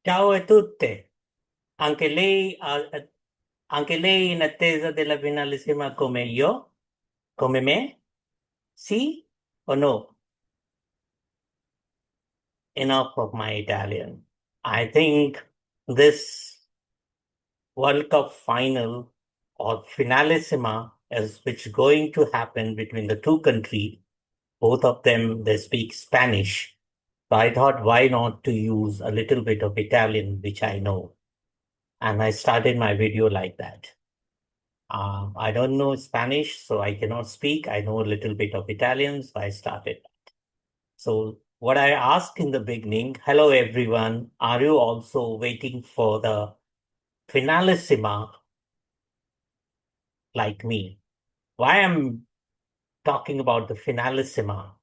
Ciao a tutte, anche lei in attesa della finalissima come io? Come me? Sì o no? Enough of my Italian. I think this World Cup final or finalissima is which going to happen between the two countries. Both of them, they speak Spanish. So I thought, why not to use a little bit of Italian, which I know. And I started my video like that. I don't know Spanish, so I cannot speak. I know a little bit of Italian, so I started. So, what I asked in the beginning, hello everyone, are you also waiting for the finalissima like me? Why I'm talking about the finalissima?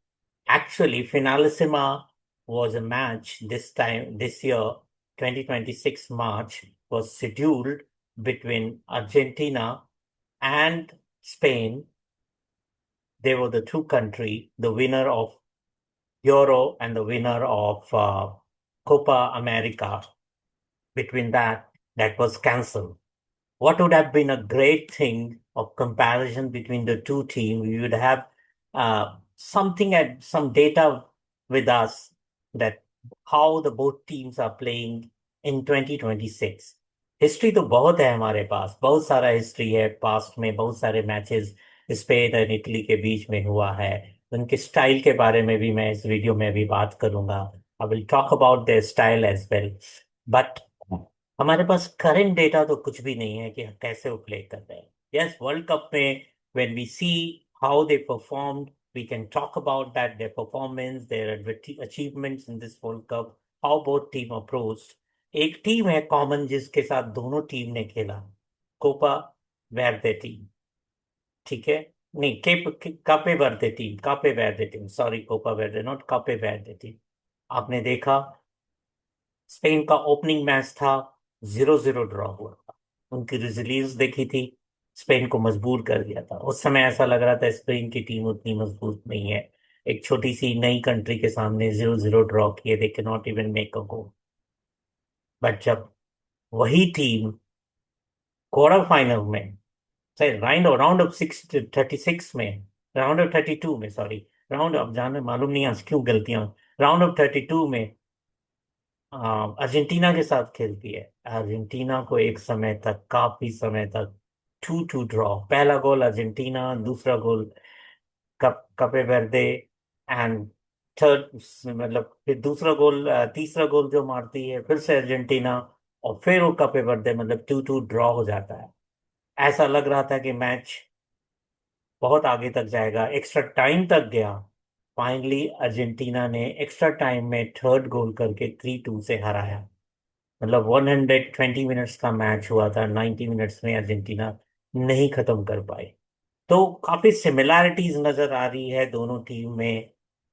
Actually, finalissima was a match this time, this year, 2026 March, was scheduled between Argentina and Spain. They were the two country, the winner of Euro and the winner of Copa America. Between that was cancelled. What would have been a great thing of comparison between the two teams? We would have something at some data with us that how the both teams are playing in 2026. History तो बहुत है हमारे पास, बहुत सारा history है, past में बहुत सारे मैचेस स्पेन और इटली के बीच में हुआ है। उनके स्टाइल के बारे में भी मैं इस वीडियो में भी बात करूंगा। I will talk about their style as well. But हमारे पास करंट डेटा तो कुछ भी नहीं है कि कैसे वो प्ले कर रहे हैं। यस, वर्ल्ड कप में when we see how they performed, we can talk about that, their performance, their achievements in this world cup, how both team approached. एक टीम है कॉमन जिसके साथ दोनों टीम ने खेला, कोपा वेर्दे टीम। ठीक है, नहीं कापे वर्दे टीम, कापे वेर्दे टीम, सॉरी, कोपा वेर्दे नॉट कापे वेर्दे टीम। आपने देखा स्पेन का ओपनिंग मैच था, 0-0 ड्रॉ हुआ था। उनकी रिजलियंस देखी थी, स्पेन को मजबूर कर दिया था। उस समय ऐसा लग रहा था स्पेन की टीम उतनी मजबूत नहीं है, एक छोटी सी नई कंट्री के सामने 0-0 ड्रॉ किए, they can not even make a goal. But जब वही टीम क्वार्टर फाइनल में, राउंड राउंड ऑफ 36 में, राउंड ऑफ 32 में, सॉरी, राउंड ऑफ, जाने मालूम नहीं आज क्यों गलतियां, राउंड ऑफ 32 में अर्जेंटीना के साथ खेलती है। अर्जेंटीना को एक समय तक, काफी समय तक 2-2 ड्रॉ, पहला गोल अर्जेंटीना, दूसरा गोल कपे वेर्दे, एंड थर्ड, मतलब फिर दूसरा गोल, तीसरा गोल जो मारती है फिर से अर्जेंटीना, और फिर वो कपे वेर्दे, मतलब 2-2 ड्रॉ हो जाता है। ऐसा लग रहा था कि मैच बहुत आगे तक जाएगा, एक्स्ट्रा टाइम तक गया। फाइनली अर्जेंटीना ने एक्स्ट्रा टाइम में थर्ड गोल करके 3-2 से हराया। मतलब 120 मिनट्स का मैच हुआ था, 90 मिनट्स में अर्जेंटीना नहीं खत्म कर पाई। तो काफी सिमिलैरिटीज नजर आ रही है दोनों टीम में।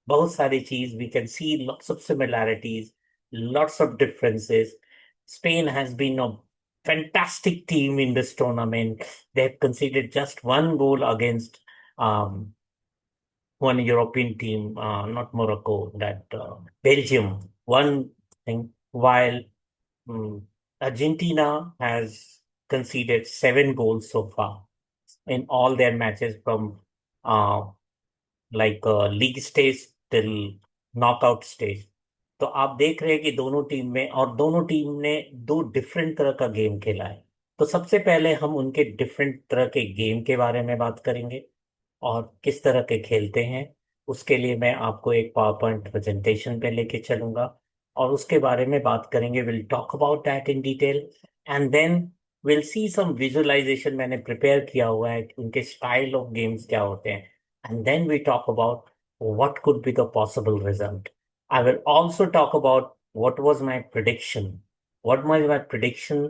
बहुत सारी चीज we can see, lots of similarities, lots of differences. Spain has been a fantastic team in this tournament. They have conceded just one goal against um, one European team, not Morocco, that Belgium. One thing, while Argentina has conceded 7 goals so far in all their matches from uh, league stage till knockout stage. तो आप देख रहे हैं कि दोनों team में, और दोनों टीम ने दो डिफरेंट तरह का गेम खेला है। तो सबसे पहले हम उनके डिफरेंट तरह के गेम के बारे में बात करेंगे और किस तरह के खेलते हैं। उसके लिए मैं आपको एक पावर पॉइंट प्रेजेंटेशन पे लेके चलूंगा और उसके बारे में बात करेंगे। Will talk about that in detail, and then will see some visualisation मैंने प्रिपेयर किया हुआ है कि उनके स्टाइल ऑफ गेम्स क्या होते हैं। And then we talk about what could be the possible result. I will also talk about what was my prediction. What was my prediction?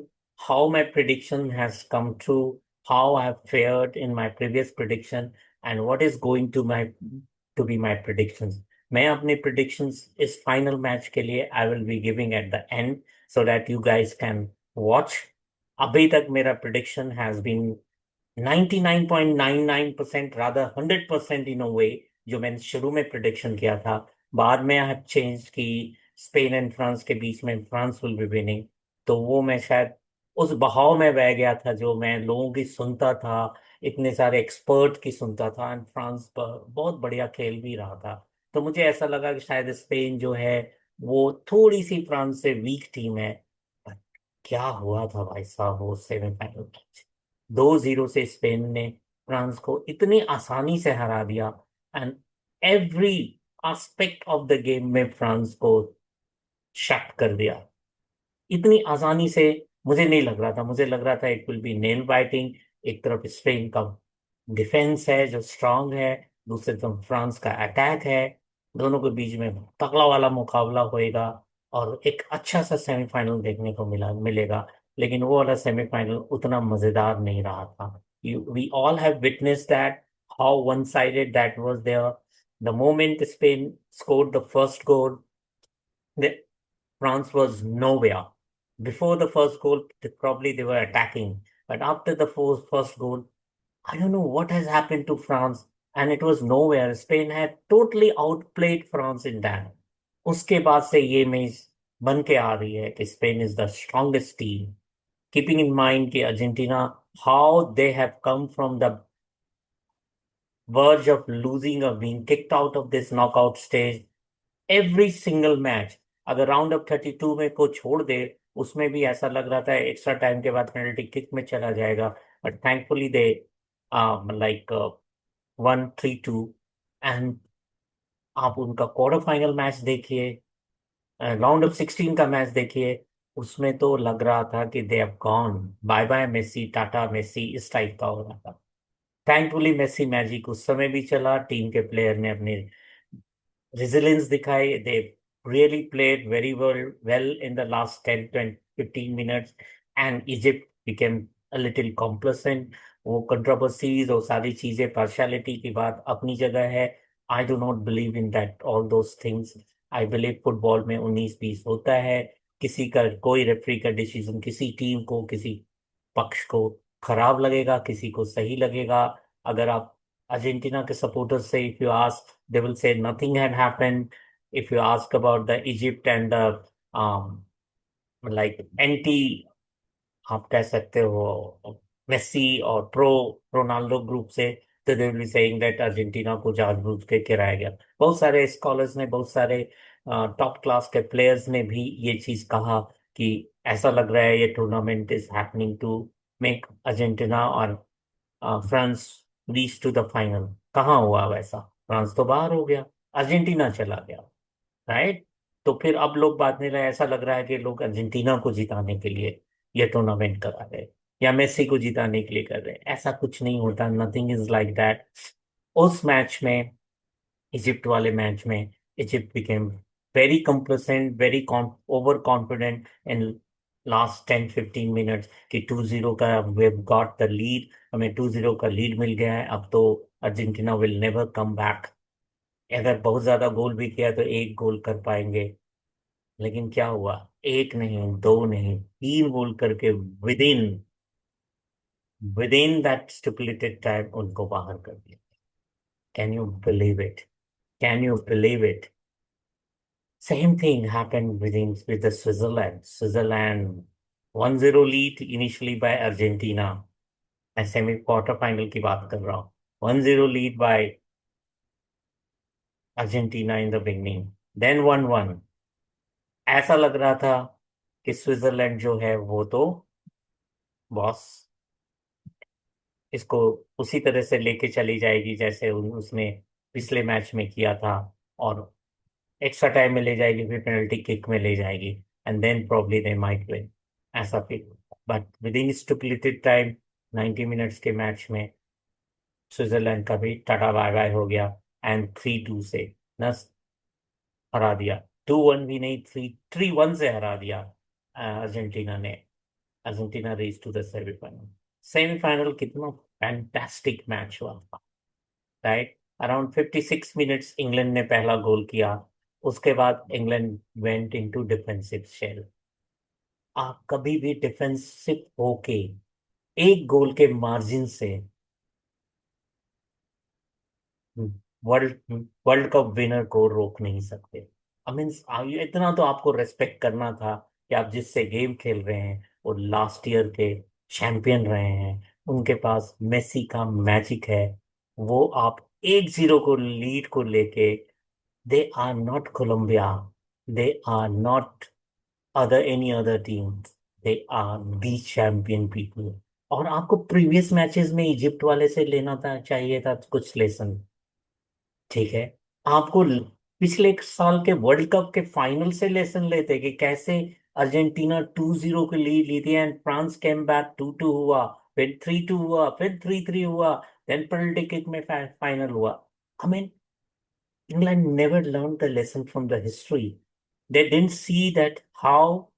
How my prediction has come true? How I have fared in my previous prediction? And what is going to be my predictions? मैं अपने predictions इस final match के लिए I will be giving at the end so that you guys can watch. अभी तक मेरा prediction has been 99.99%, rather 100% इन अ वे, जो मैंने शुरू में प्रिडिक्शन किया था। बाद में आई हैव चेंज की स्पेन एंड फ्रांस के बीच में, फ्रांस विल बी विनिंग। तो वो मैं शायद उस बहाव में बह गया था जो मैं लोगों की सुनता था, इतने सारे एक्सपर्ट की सुनता था, एंड फ्रांस पर बहुत बढ़िया खेल भी रहा था। तो मुझे ऐसा लगा कि शायद स्पेन जो है वो थोड़ी सी फ्रांस से वीक टीम है। पर क्या हुआ था भाई साहब वो सेमीफाइनल मैच, 2-0 से स्पेन ने फ्रांस को इतनी आसानी से हरा दिया। And every aspect of the game में फ्रांस को शट कर दिया इतनी आसानी से। मुझे नहीं लग रहा था, मुझे लग रहा था it will be nail biting. एक तरफ स्पेन का डिफेंस है जो स्ट्रांग है, दूसरी तरफ फ्रांस का अटैक है, दोनों के बीच में तगड़ा वाला मुकाबला होएगा और एक अच्छा सा सेमीफाइनल देखने को मिलेगा। लेकिन वो वाला सेमीफाइनल उतना मजेदार नहीं रहा था। We all have witness that how one sided that was there. The moment Spain scored the first goal, France was nowhere. Before the first goal, probably they were attacking. But after the first goal, I don't know what has happened to France. And it was nowhere. Spain had totally outplayed France in that. उसके बाद से ये match बन के आ रही है कि Spain is the strongest team, keeping in mind कि Argentina how they have come from the verge of losing or being kicked out of this knockout stage every single match. अगर राउंड ऑफ 32 में को छोड़ दे, उसमें भी ऐसा लग रहा था एक्स्ट्रा टाइम के बाद पेनल्टी किक में चला जाएगा। But thankfully they like 1-3-2। And आप उनका क्वार्टर फाइनल मैच देखिए, राउंड ऑफ 16 का मैच देखिए, उसमें तो लग रहा था कि they have gone, bye bye Messi, tata Messi, इस टाइप का हो रहा था। थैंकफुली मेसी मैजिक उस समय भी चला, टीम के प्लेयर ने अपने resilience दिखाई। they really played very well in the last 10 20 15 minutes and Egypt became a little complacent। वो कंट्रोवर्सीज और सारी चीजें पार्शियलिटी की बात अपनी जगह है। I do not believe in that all those things. I believe football में 19-20 होता है। किसी का कोई रेफरी का डिसीजन किसी टीम को, किसी पक्ष को खराब लगेगा, किसी को सही लगेगा। अगर आप अर्जेंटीना के सपोर्टर्स से if you ask, they will say nothing had happened. If you ask about the Egypt and the like anti, आप कह सकते हो मेसी और प्रो रोनाल्डो ग्रुप से, तो they will be saying that Argentina को जानबूझ के गिराया गया। बहुत सारे स्कॉलर्स ने, बहुत सारे टॉप क्लास के प्लेयर्स ने भी ये चीज कहा कि ऐसा लग रहा है ये tournament is happening to make Argentina और France reach to the final. कहाँ हुआ वैसा? फ्रांस तो बाहर हो गया, अर्जेंटीना चला गया, राइट? तो फिर अब लोग बात नहीं रहे, ऐसा लग रहा है कि लोग अर्जेंटीना को जिताने के लिए ये टूर्नामेंट करा रहे या मेसी को जिताने के लिए कर रहे हैं। ऐसा कुछ नहीं होता, नथिंग इज लाइक दैट। उस मैच में, इजिप्ट वाले मैच में, Egypt became very complacent, very over confident in last 10-15 minutes कि 2-0 का we have got the lead, हमें 2-0 का लीड मिल गया है, अब तो Argentina will never come back. अगर बहुत ज्यादा गोल भी किया तो एक गोल कर पाएंगे। लेकिन क्या हुआ? एक नहीं, दो नहीं, 3 गोल करके within within that stipulated time उनको बाहर कर दिया। Can you believe it? Can you believe it? Same thing happened with the Switzerland 1-0 lead initially by Argentina. मैं सेमी क्वार्टर फाइनल की बात कर रहा हूँ। 1-0 lead by Argentina in the beginning, then 1-1। ऐसा लग रहा था कि स्विट्जरलैंड जो है वो तो बॉस, इसको उसी तरह से लेके चली जाएगी जैसे उसने पिछले मैच में किया था, और एक्स्ट्रा टाइम में ले जाएगी, फिर पेनल्टी किक में ले जाएगी, and then probably they might win. ऐसा फिर, but within stipulated time 90 minutes के मैच में स्विट्जरलैंड का भी टाटा बाय बाय हो गया, एंड 3-2 से न हरा दिया। 2-1 भी नहीं, 3-1 से हरा दिया अर्जेंटीना ने। Argentina reach to the semifinal. Semifinal कितना फैंटास्टिक मैच हुआ था, राइट? अराउंड 56 मिनट्स इंग्लैंड ने पहला गोल किया, उसके बाद England went into defensive shell. आप कभी भी डिफेंसिव होके एक गोल के मार्जिन से वर्ल्ड वर्ल्ड कप विनर को रोक नहीं सकते। आई मीन इतना तो आपको रेस्पेक्ट करना था कि आप जिससे गेम खेल रहे हैं वो लास्ट ईयर के चैंपियन रहे हैं, उनके पास मेसी का मैजिक है। वो आप 1-0 को लीड को लेके, they are not Colombia, they are not other any other team, they are the champion people. और आपको प्रीवियस मैचेस में इजिप्ट वाले से लेना था, चाहिए था कुछ लेसन। ठीक है, आपको पिछले एक साल के वर्ल्ड कप के फाइनल से लेसन लेते कि कैसे अर्जेंटीना 2-0 की लीड ली थी एंड फ्रांस केम बैक, 2-2 हुआ, फिर 3-2 हुआ, फिर 3-3 हुआ, देन पेनल्टी किक में फाइनल हुआ। I mean, England never learned the lesson from the history. They didn't see that how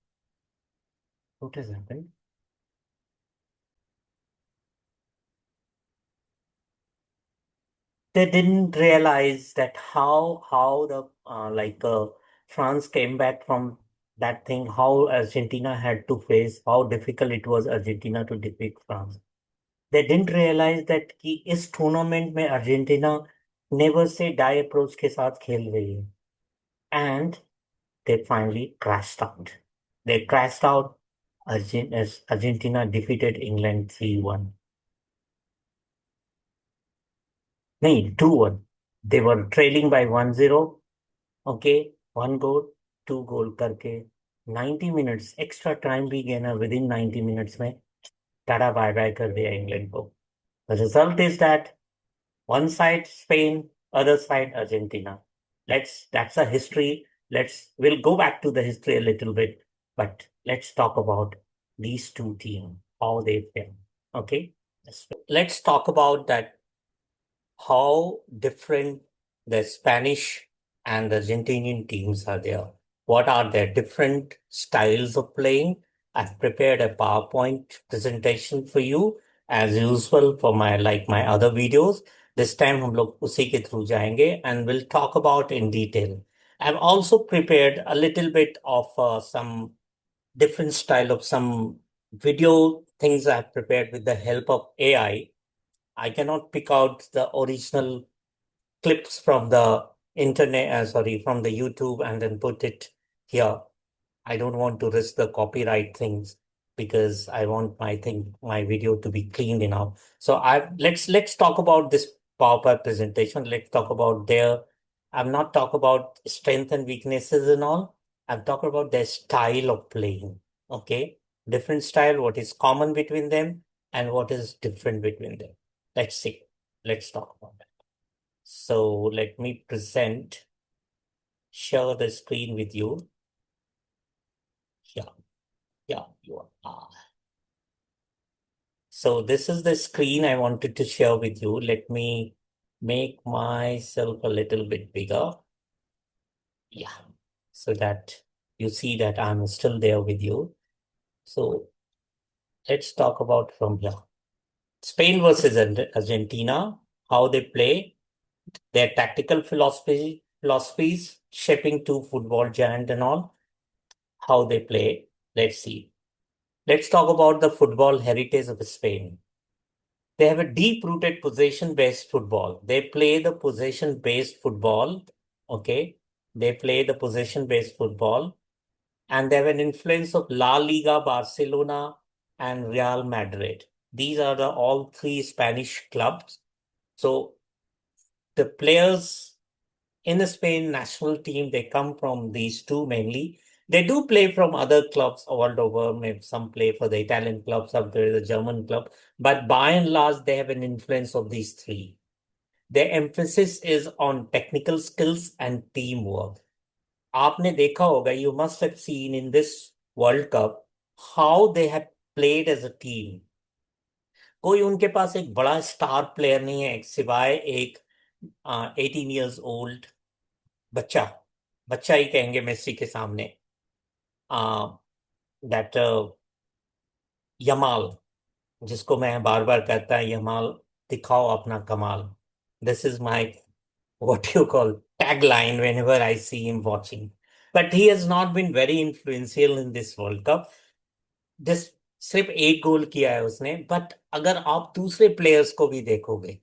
what has happened. They didn't realize that how the France came back from that thing. How Argentina had to face, how difficult it was Argentina to defeat France. They didn't realize that कि इस tournament में Argentina never say die approach के साथ खेल रही है, and they finally crashed out. They crashed out. As Argentina defeated England 3-1. नहीं, 2-1. They were trailing by 1-0. Okay, one goal, two goal करके 90 मिनट्स एक्स्ट्रा टाइम भी गया ना, विद इन 90 मिनट्स में टाटा बाय बाय कर दिया इंग्लैंड को। The result is that one side Spain, other side Argentina. That's a history. We'll go back to the history a little bit, but let's talk about these two teams, how they feel. Okay? Let's talk about that, how different the Spanish and the Argentinian teams are there. What are their different styles of playing? I've prepared a PowerPoint presentation for you as usual for my other videos. This time हम लोग उसी के through जाएंगे and we'll talk about in detail. I've also prepared a little bit of some different style of some video things I've prepared with the help of AI. I cannot pick out the original clips from the internet, sorry, from the YouTube and then put it here. I don't want to risk the copyright things because I want my video to be cleaned enough. So let's talk about this PowerPoint presentation. Let's talk about I'm not talk about strength and weaknesses and all. I'm talking about their style of playing. Okay. Different style, what is common between them and what is different between them. Let's see. Let's talk about that. So let me share the screen with you. Yeah, yeah, you are. So this is the screen I wanted to share with you. Let me make myself a little bit bigger. Yeah, so that you see that I'm still there with you. So let's talk about from here. Spain versus Argentina, how they play, their tactical philosophies, shaping to football giant and all, how they play. Let's see. Let's talk about the football heritage of Spain. They have a deep rooted possession based football. They play the possession based football. Okay. They play the possession based football and they have an influence of La Liga, Barcelona, and Real Madrid. These are the all three Spanish clubs. So the players in the Spain national team, they come from these two mainly. They do play from other clubs all over. Maybe some play for the Italian club, some play the German club. But by and large, they have an influence of these three. Their emphasis is on technical skills and teamwork. आपने देखा होगा, you must have seen in this World Cup how they have played as a team. कोई उनके पास एक बड़ा star player नहीं है सिवाय एक 18 years old बच्चा, बच्चा ही कहेंगे मेसी के सामने, दैट यमाल, जिसको मैं बार बार कहता है यमाल, दिखाओ अपना कमाल। This is my what you call tagline whenever I see him watching, but he has not been very influential in this world cup. This सिर्फ एक गोल किया है उसने, बट अगर आप दूसरे प्लेयर्स को भी देखोगे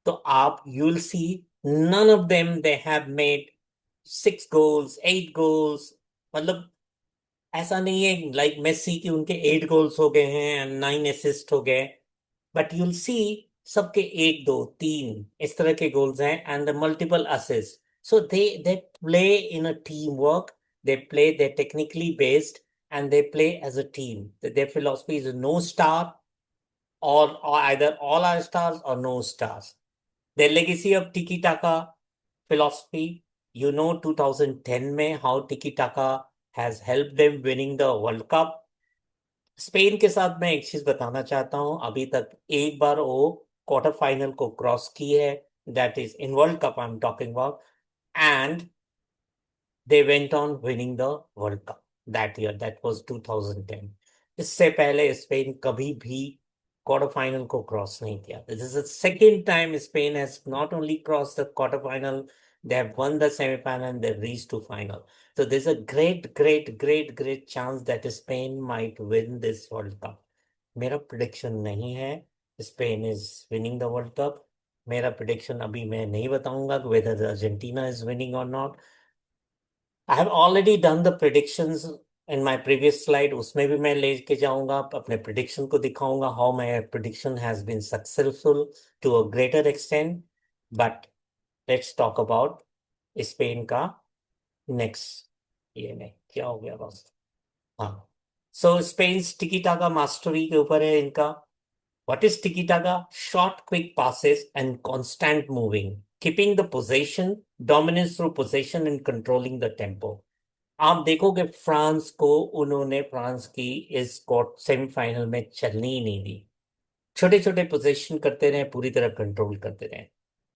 तो आप you will see none of them they have made 6 goals, 8 goals, मतलब ऐसा नहीं है लाइक मेसी की उनके 8 गोल्स हो गए हैं एंड 9 असिस्ट हो गए, बट यूल सी सबके 1, 2, 3 इस तरह के गोल्स हैं and multiple assist. So they play in a team work, they play, they technically based and they play as a team. Their philosophy is no star, or either all are stars or no stars. Their legacy of Tiki Taka philosophy, 2010 में how Tiki Taka has helped them winning the World Cup. Spain के साथ मैं एक चीज बताना चाहता हूं, अभी तक एक बार वो क्वार्टर फाइनल को क्रॉस की है, that is in world cup I am talking about, and they went on winning the world cup that year, that was 2010. इससे पहले स्पेन कभी भी क्वार्टर फाइनल को क्रॉस नहीं किया. This is the second time Spain has not only cross the quarter final, they have won the semi-final and they've reached to final. So there's a great chance that Spain might win this World Cup. मेरा prediction नहीं है Spain is winning the world cup. मेरा prediction अभी मैं नहीं बताऊंगा whether Argentina is winning और not. I have already done the predictions in my previous slide, उसमें भी मैं लेके जाऊंगा अपने प्रिडिक्शन को, दिखाऊंगा how my prediction has been successful to a greater extent. But let's talk about Spain का नेक्स्ट. ये नहीं क्या हो गया बस. हाँ, सो स्पेन टिकी टाका मास्टरी के ऊपर है इनका. What is tiki taka? Short, quick passes and constant moving, keeping the possession, dominance through possession and controlling the tempo. आप देखोगे फ्रांस को, उन्होंने फ्रांस की इस क्वार्टर सेमीफाइनल में चलनी ही नहीं दी. छोटे छोटे पोजेशन करते रहे, पूरी तरह कंट्रोल करते रहे.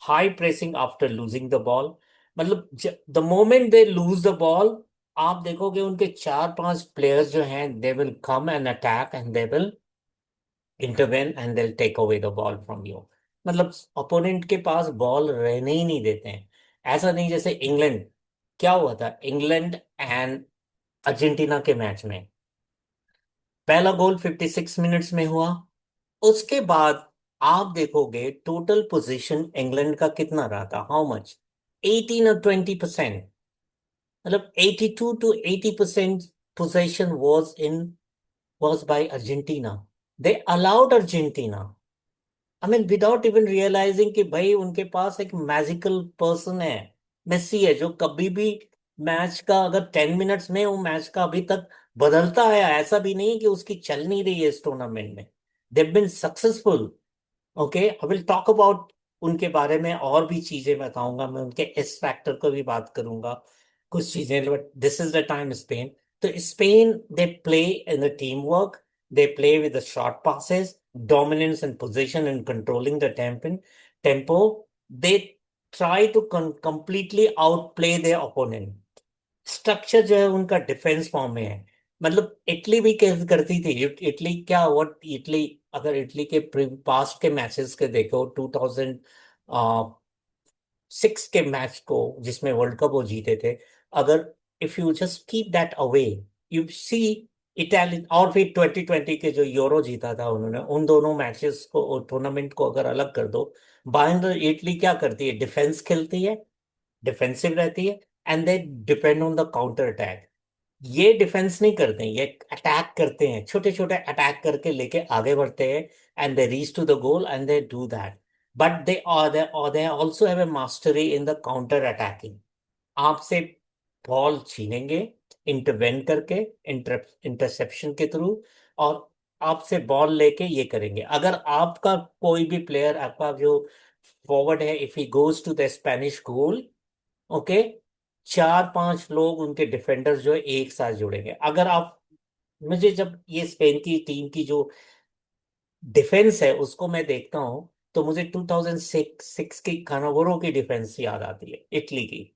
High pressing after losing the ball, मतलब the moment they lose the ball, आप देखोगे उनके 4-5 प्लेयर्स जो हैं, they will come and attack and they will intervene and they take away the ball from you. मतलब opponent के पास ball रहने ही नहीं देते हैं. ऐसा नहीं जैसे इंग्लैंड, क्या हुआ था इंग्लैंड एंड अर्जेंटीना के मैच में, पहला गोल 56 मिनट्स में हुआ. उसके बाद आप देखोगे टोटल पोजीशन इंग्लैंड का कितना रहा था, हाउ मच, 18 और 20%. मतलब 82 to 80% possession was by Argentina. They allowed Argentina, I mean without even realizing कि भाई उनके पास एक मैजिकल पर्सन है, मेसी है, जो कभी भी मैच का अगर 10 मिनट्स में वो मैच का अभी तक बदलता है. ऐसा भी नहीं कि उसकी चल नहीं रही है इस टूर्नामेंट में. They've been successful. Okay, I will talk about उनके बारे में और भी चीजें बताऊंगा मैं, उनके एस फैक्टर को भी बात करूंगा कुछ चीजें. But this is the time Spain. तो Spain they play in the team work, they play with the short passes, dominance and position and controlling the tempo. They try to completely outplay their opponent. Structure जो है उनका defence form में है. मतलब Italy भी कैसे करती थी, इटली क्या, व्हाट इटली, अगर इटली के पास्ट के मैचेस के देखो, 2006 के मैच को जिसमें वर्ल्ड कप वो जीते थे, अगर if you just keep that away, you see Italian, और फिर 2020 के जो यूरो जीता था उन्होंने, उन दोनों मैचेस को, टूर्नामेंट को अगर अलग कर दो, बाइंडर इटली क्या करती है, डिफेंस खेलती है, डिफेंसिव रहती है, and they depend on the counter attack. ये डिफेंस नहीं करते हैं, ये अटैक करते हैं, छोटे छोटे अटैक करके लेके आगे बढ़ते हैं and they reach to the goal and they do that. But they also have a mastery in the counter attacking. आपसे बॉल छीनेंगे इंटरवेन करके, इंटरसेप्शन के थ्रू, और आपसे बॉल लेके ये करेंगे. अगर आपका कोई भी प्लेयर, आपका जो फॉरवर्ड है, if he goes to the Spanish goal, okay, 4-5 लोग उनके डिफेंडर्स जो है एक साथ जुड़ेंगे. अगर आप, मुझे जब ये स्पेन की टीम की जो डिफेंस है उसको मैं देखता हूं, तो मुझे 2006 की कानावारो की डिफेंस याद आती है, इटली की.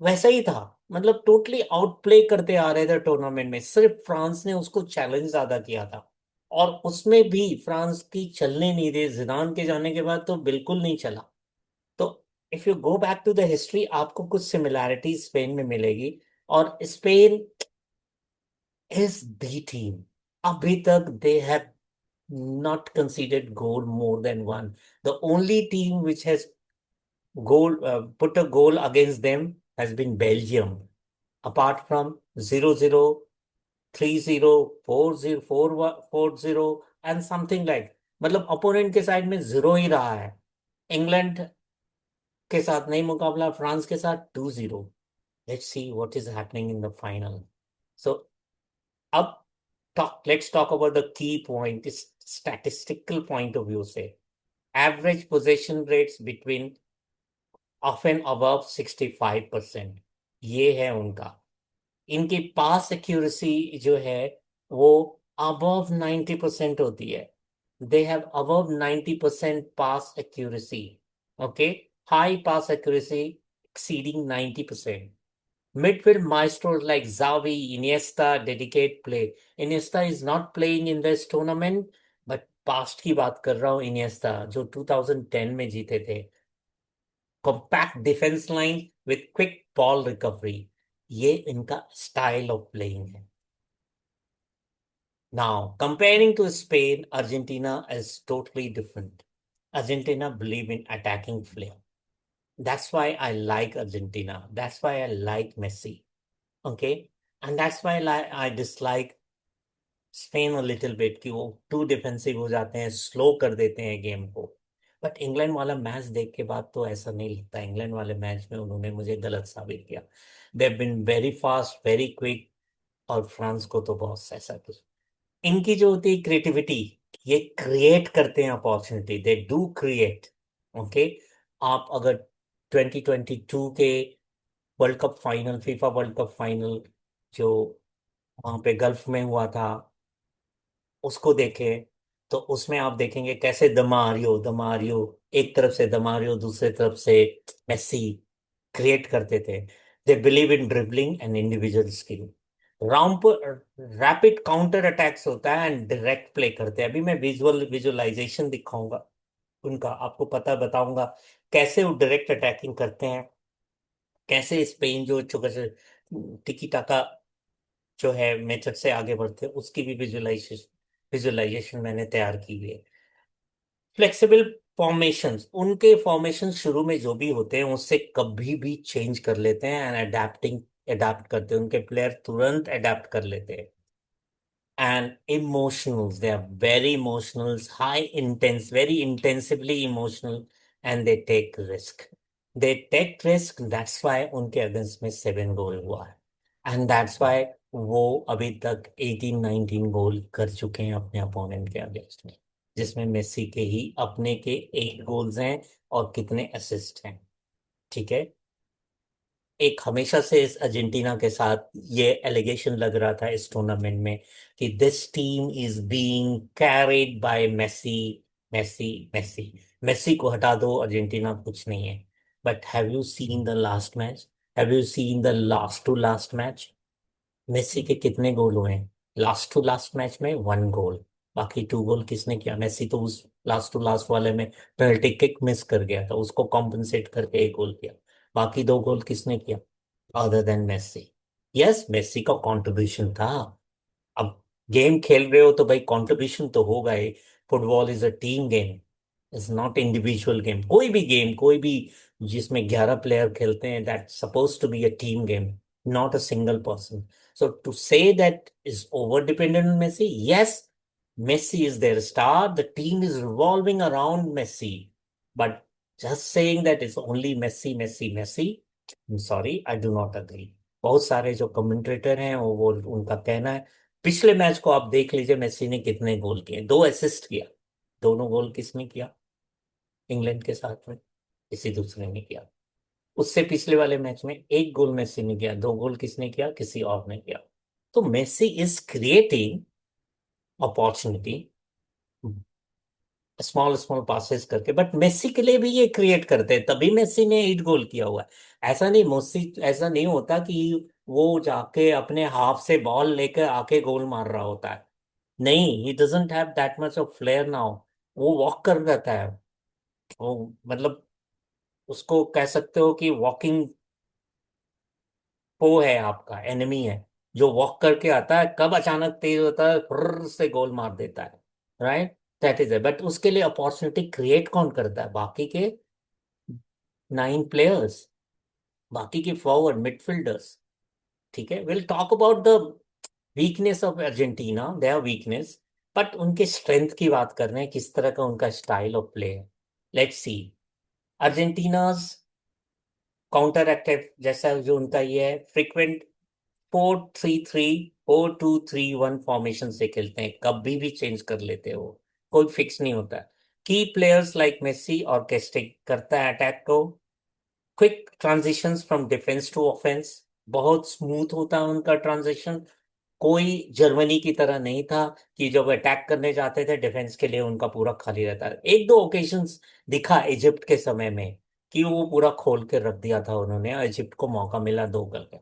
वैसा ही था, मतलब टोटली आउटप्ले करते आ रहे थे टूर्नामेंट में, सिर्फ फ्रांस ने उसको चैलेंज ज्यादा किया था, और उसमें भी फ्रांस की चलने नहीं दी. जिदान के जाने के बाद तो बिल्कुल नहीं चला. तो if you go back to the history, आपको कुछ सिमिलैरिटी स्पेन में मिलेगी. और स्पेन इज द टीम, अभी तक they have not conceded goal more than one. The only team which has put a goal against them has been Belgium. Apart from 0-0, 3-0, 4-0, 4-0 and something like, मतलब opponent के side में zero ही रहा है। England के साथ नहीं मुकाबला, फ्रांस के साथ 2-0। Let's see what is happening in the final. So अब let's talk about the key point, is statistical point of view से। Average possession rates between often above 65%, ये है उनका। इनकी पास एक्यूरेसी जो है वो अबव 90% होती है। They have above 90% pass accuracy. Okay, high pass accuracy exceeding 90%। Midfield maestros like Xavi, Iniesta dedicate play. Iniesta is not playing in this tournament, but past की बात कर रहा हूँ। इनिएस्टा जो 2010 में जीते थे। Compact defence line with quick ball recovery, ये इनका स्टाइल ऑफ प्लेइंग है। Now, comparing to Spain, Argentina is totally different. Argentina believe in attacking flair. That's why I like Argentina. That's why I like Messi. Okay? And that's why I dislike Spain a little bit कि वो to defensive हो जाते हैं, slow कर देते हैं game को। But England वाला मैच देख के बाद तो ऐसा नहीं लगता। इंग्लैंड वाले मैच में उन्होंने मुझे गलत साबित किया। They been very fast, very quick. और फ्रांस को तो बहुत ऐसा कुछ, इनकी जो होती है क्रिएटिविटी, ये क्रिएट करते हैं opportunity, they do create. Okay, आप अगर 2022 के world cup final, FIFA world cup final जो वहां पे गल्फ में हुआ था, उसको देखें, तो उसमें आप देखेंगे कैसे दमारियो एक तरफ से, दमारियो दूसरे तरफ से, मेसी क्रिएट करते थे। They believe in dribbling and individual skill. Round पर रैपिड काउंटर अटैक्स होता है एंड डायरेक्ट प्ले करते हैं। अभी मैं विजुअलाइजेशन दिखाऊंगा उनका, आपको पता बताऊंगा कैसे वो डायरेक्ट अटैकिंग करते हैं, कैसे स्पेन जो छोटा सा टिकी टाका जो है मेथड से आगे बढ़ते हैं, उसकी भी विजुअलाइजेशन मैंने तैयार की हुई है। फ्लेक्सिबल फॉर्मेशंस, उनके फॉर्मेशन शुरू में जो भी होते हैं उससे कभी भी चेंज कर लेते हैं एंड अडेप्ट करते हैं। उनके प्लेयर तुरंत अडेप्ट कर लेते हैं। And emotionals, they are very emotional, high intense, very intensively emotional, and they take risk. They take risk, that's why उनके अगेंस्ट में 7 गोल हुआ है। एंड दैट्स वाई वो अभी तक 18-19 गोल कर चुके हैं अपने अपोनेंट के अगेंस्ट में, जिसमें मेसी के ही अपने के 8 गोल्स हैं और कितने असिस्ट हैं। ठीक है। एक हमेशा से इस अर्जेंटीना के साथ ये एलिगेशन लग रहा था इस टूर्नामेंट में कि this team is being carried by Messi, Messi, Messi. Messi को हटा दो, अर्जेंटीना कुछ नहीं है। But have you seen the last match? Have you seen the last to last match? Messi के कितने गोल हुए हैं लास्ट टू लास्ट मैच में? 1 गोल। बाकी 2 गोल किसने किया? मेसी तो उस लास्ट टू लास्ट वाले में पेनल्टी किक मिस कर गया था, उसको कॉम्पनसेट करके 1 गोल किया। बाकी 2 गोल किसने किया other than Messi? Yes, Messi का कंट्रीब्यूशन था। अब गेम खेल रहे हो तो भाई कंट्रीब्यूशन तो होगा ही। Football is a team game, is not individual game. कोई भी गेम, कोई भी जिसमें 11 प्लेयर खेलते हैं, that suppose to be a team game, not a single person. So to say that is over dependent on Messi, yes, Messi is their star, the team is revolving around Messi, but just saying that it's only Messi, Messi, Messi, I'm sorry, I do not agree। बहुत सारे जो commentator हैं वो उनका कहना है। पिछले match को आप देख लीजिए, मेसी ने कितने गोल किए? 2 असिस्ट किया। दोनों गोल किसने किया इंग्लैंड के साथ में? किसी दूसरे ने किया। उससे पिछले वाले मैच में 1 गोल मेसी ने किया, 2 गोल किसने किया? किसी और ने किया। तो Messi is creating opportunity, small small passes करके, बट मेसी के लिए भी ये क्रिएट करते हैं, तभी मेसी ने 8 गोल किया हुआ है। ऐसा नहीं, मोसी ऐसा नहीं होता कि वो जाके अपने हाफ से बॉल लेकर आके गोल मार रहा होता है। नहीं, he doesn't have that much of flair now. वो वॉक कर रहता है। वो मतलब उसको कह सकते हो कि वॉकिंग वो है, आपका एनिमी है, जो वॉक करके आता है, कब अचानक तेज होता है, फुर्र से गोल मार देता है। राइट, दैट इज है। बट उसके लिए अपॉर्चुनिटी क्रिएट कौन करता है? बाकी के 9 प्लेयर्स। बाकी के फॉरवर्ड मिडफील्डर्स, ठीक है, will talk about the weakness of Argentina, their weakness, but उनके स्ट्रेंथ की बात कर रहे हैं, किस तरह का उनका स्टाइल ऑफ प्ले है। Let's see Argentina's counter attack, जैसा जो उनका ये है, फ्रिक्वेंट 4-3-3, 4-2-3-1 फॉर्मेशन से खेलते हैं, कभी भी चेंज कर लेते हैं वो, कोई फिक्स नहीं होता। की प्लेयर्स लाइक मेसी और कैस्टिक करता है अटैक को, quick transitions from defence to offence, बहुत स्मूथ होता है उनका ट्रांजिशन। कोई जर्मनी की तरह नहीं था कि जब अटैक करने जाते थे डिफेंस के लिए उनका पूरा खाली रहता। एक दो ओकेशंस दिखा इजिप्ट के समय में कि वो पूरा खोल के रख दिया था उन्होंने, इजिप्ट को मौका मिला दो करके।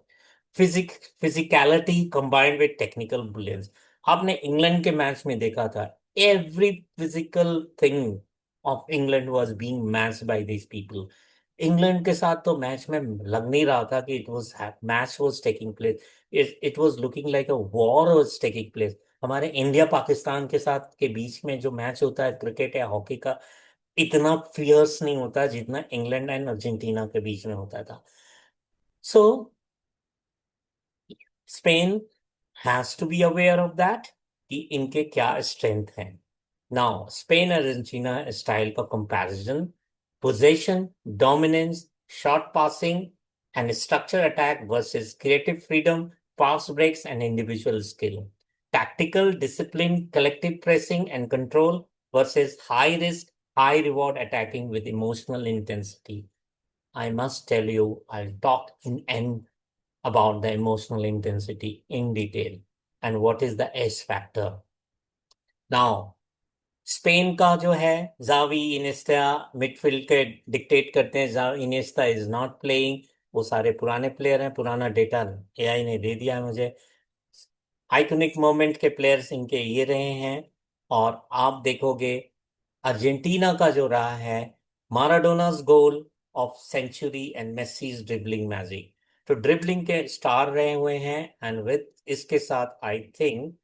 Physicality combined with technical brilliance, आपने इंग्लैंड के मैच में देखा था, every physical thing of England was being matched by these people. England के साथ तो मैच में लग नहीं रहा था कि it was match was taking place, it was looking like a war was taking place. हमारे इंडिया पाकिस्तान के साथ के बीच में जो मैच होता है क्रिकेट या हॉकी का, इतना फियर्स नहीं होता जितना इंग्लैंड एंड अर्जेंटीना के बीच में होता था। So Spain has to be aware of that कि इनके क्या स्ट्रेंथ हैं। नाउ स्पेन अर्जेंटीना स्टाइल का comparison, position, dominance, short passing and structure attack versus creative freedom, fast breaks and individual skill. Tactical discipline, collective pressing and control versus high risk, high reward attacking with emotional intensity. I must tell you, I'll talk in end about the emotional intensity in detail and what is the S factor. Now, Spain का जो है, Xavi इनेस्टा midfield के dictate करते हैं, Xavi इनेस्टा is not playing, वो सारे पुराने player हैं, पुराना डेटा एआई ने दे दिया है मुझे। आइकॉनिक मोमेंट के प्लेयर्स इनके ये रहे हैं। और आप देखोगे अर्जेंटीना का जो रहा है, Maradona's goal of century and Messi's dribbling magic, तो ड्रिबलिंग के स्टार रहे हुए हैं। एंड विद इसके साथ आई थिंक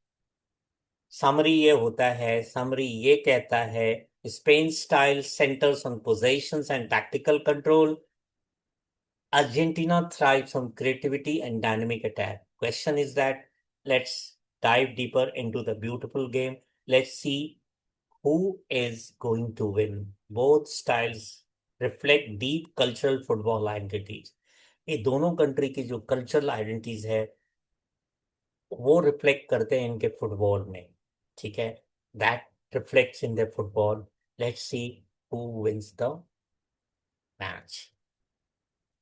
समरी ये होता है, समरी ये कहता है, Spain style centres on positions and tactical control, Argentina thrives on creativity and dynamic attack. Question is that let's dive deeper into the beautiful game. Let's see who is going to win. Both styles reflect deep cultural football identities. ये दोनों country की जो cultural identities है वो reflect करते हैं इनके football में, ठीक है, that reflects in the football. Let's see who wins the match.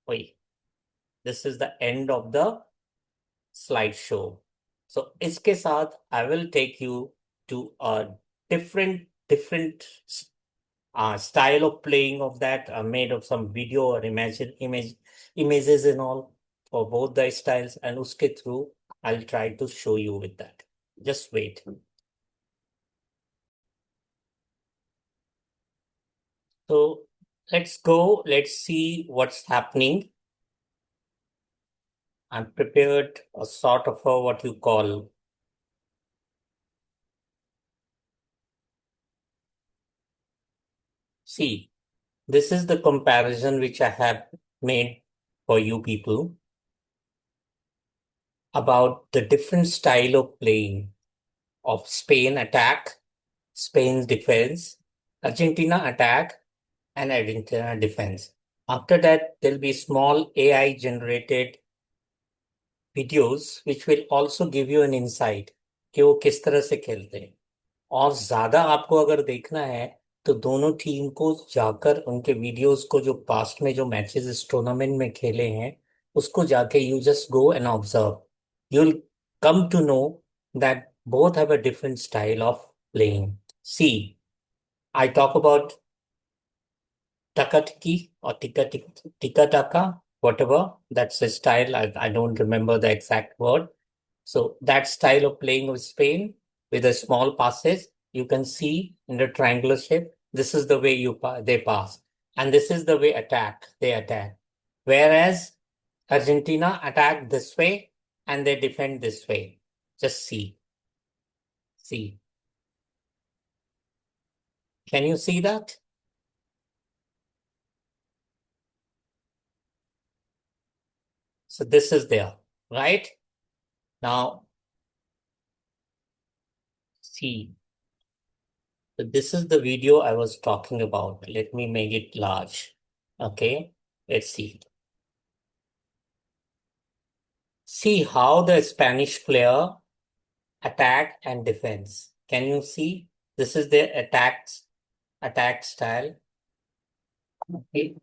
वही, this is the end of the slide show. So इसके साथ I will take you to a different style of playing of that, made of some video or images and all for both the styles, and uske through I'll try to show you with that. Just wait. So let's go. Let's see what's happening. I'm prepared a sort of a what you call. See, this is the comparison which I have made for you people about the different style of playing of Spain attack, Spain's defense, Argentina attack, and Argentina defense. After that, there'll be small AI generated videos which will also give you an insight कि वो किस तरह से खेलते हैं। और ज्यादा आपको अगर देखना है तो दोनों टीम को जाकर उनके वीडियोस को, जो पास्ट में जो मैचेस इस टूर्नामेंट में खेले हैं, उसको जाके you just go and observe, you will come to know that both have a different style of playing. See, I talk about Takatiki or Tika Taka, whatever. That's a style. I don't remember the exact word. So that style of playing with Spain with the small passes, you can see in the triangular shape. This is the way they pass, and this is the way they attack. Whereas Argentina attack this way and they defend this way. Just see. Can you see that? So this is there, right? Now, see, so this is the video I was talking about. Let me make it large. Okay, let's see. See how the Spanish player attack and defense. Can you see? This is their attack style. Okay.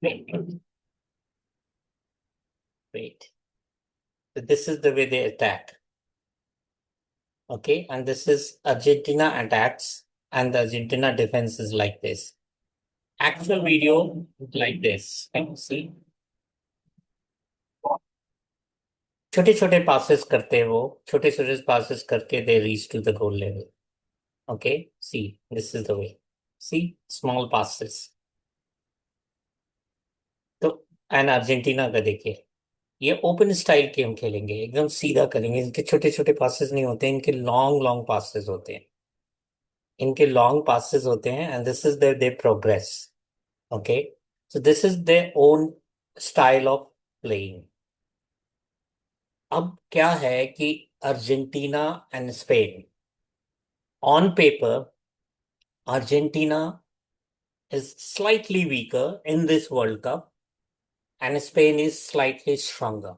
Wait, wait. So this is the way they attack. Okay, and this is Argentina attacks, and the Argentina defense is like this. Actual video like this. Can you see? छोटे छोटे passes करते हैं वो, छोटे छोटे passes करके they reach to the goal level. Okay, see, this is the way. See, small passes. तो and Argentina का देखिए, ये ओपन स्टाइल गेम खेलेंगे, एकदम सीधा करेंगे, इनके छोटे छोटे पासेस नहीं होते, इनके लॉन्ग लॉन्ग पासेस होते हैं, इनके लॉन्ग पासेस होते हैं, and this is their they progress. Okay, so this is their own style of playing. अब क्या है कि Argentina and Spain, on paper Argentina is slightly weaker in this world cup and Spain is slightly stronger.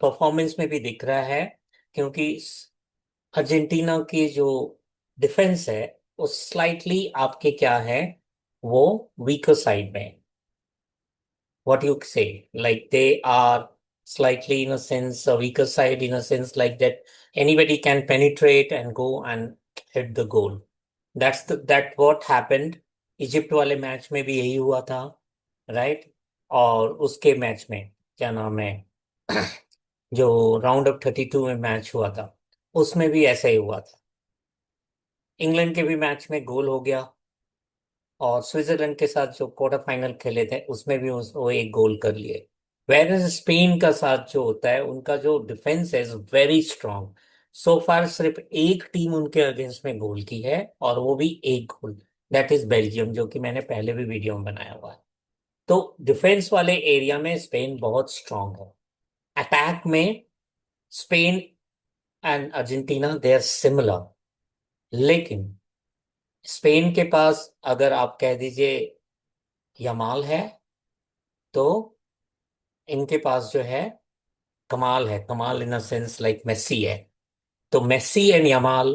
Performance में भी दिख रहा है, क्योंकि अर्जेंटीना की जो डिफेंस है वो स्लाइटली आपके क्या है, वो वीकर साइड में. What you say like they are slightly in a sense a weaker side, in a sense like that anybody can penetrate and go and hit the goal. That what happened. Egypt वाले match में भी यही हुआ था, right? और उसके match में क्या नाम है जो राउंड ऑफ 32 में मैच हुआ था, उसमें भी ऐसा ही हुआ था. इंग्लैंड के भी मैच में गोल हो गया, और स्विट्जरलैंड के साथ जो क्वार्टर फाइनल खेले थे उसमें भी वो एक गोल कर लिए. वेरएज स्पेन का साथ जो होता है, उनका जो डिफेंस है वेरी स्ट्रांग. सो फार सिर्फ एक टीम उनके अगेंस्ट में गोल की है, और वो भी एक गोल, दैट इज बेल्जियम, जो कि मैंने पहले भी वीडियो में बनाया हुआ है. तो डिफेंस वाले एरिया में स्पेन बहुत स्ट्रांग है. अटैक में Spain and Argentina they are similar, लेकिन स्पेन के पास अगर आप कह दीजिए यमाल है, तो इनके पास जो है कमाल है. कमाल in a sense like Messi है. तो Messi and Yamal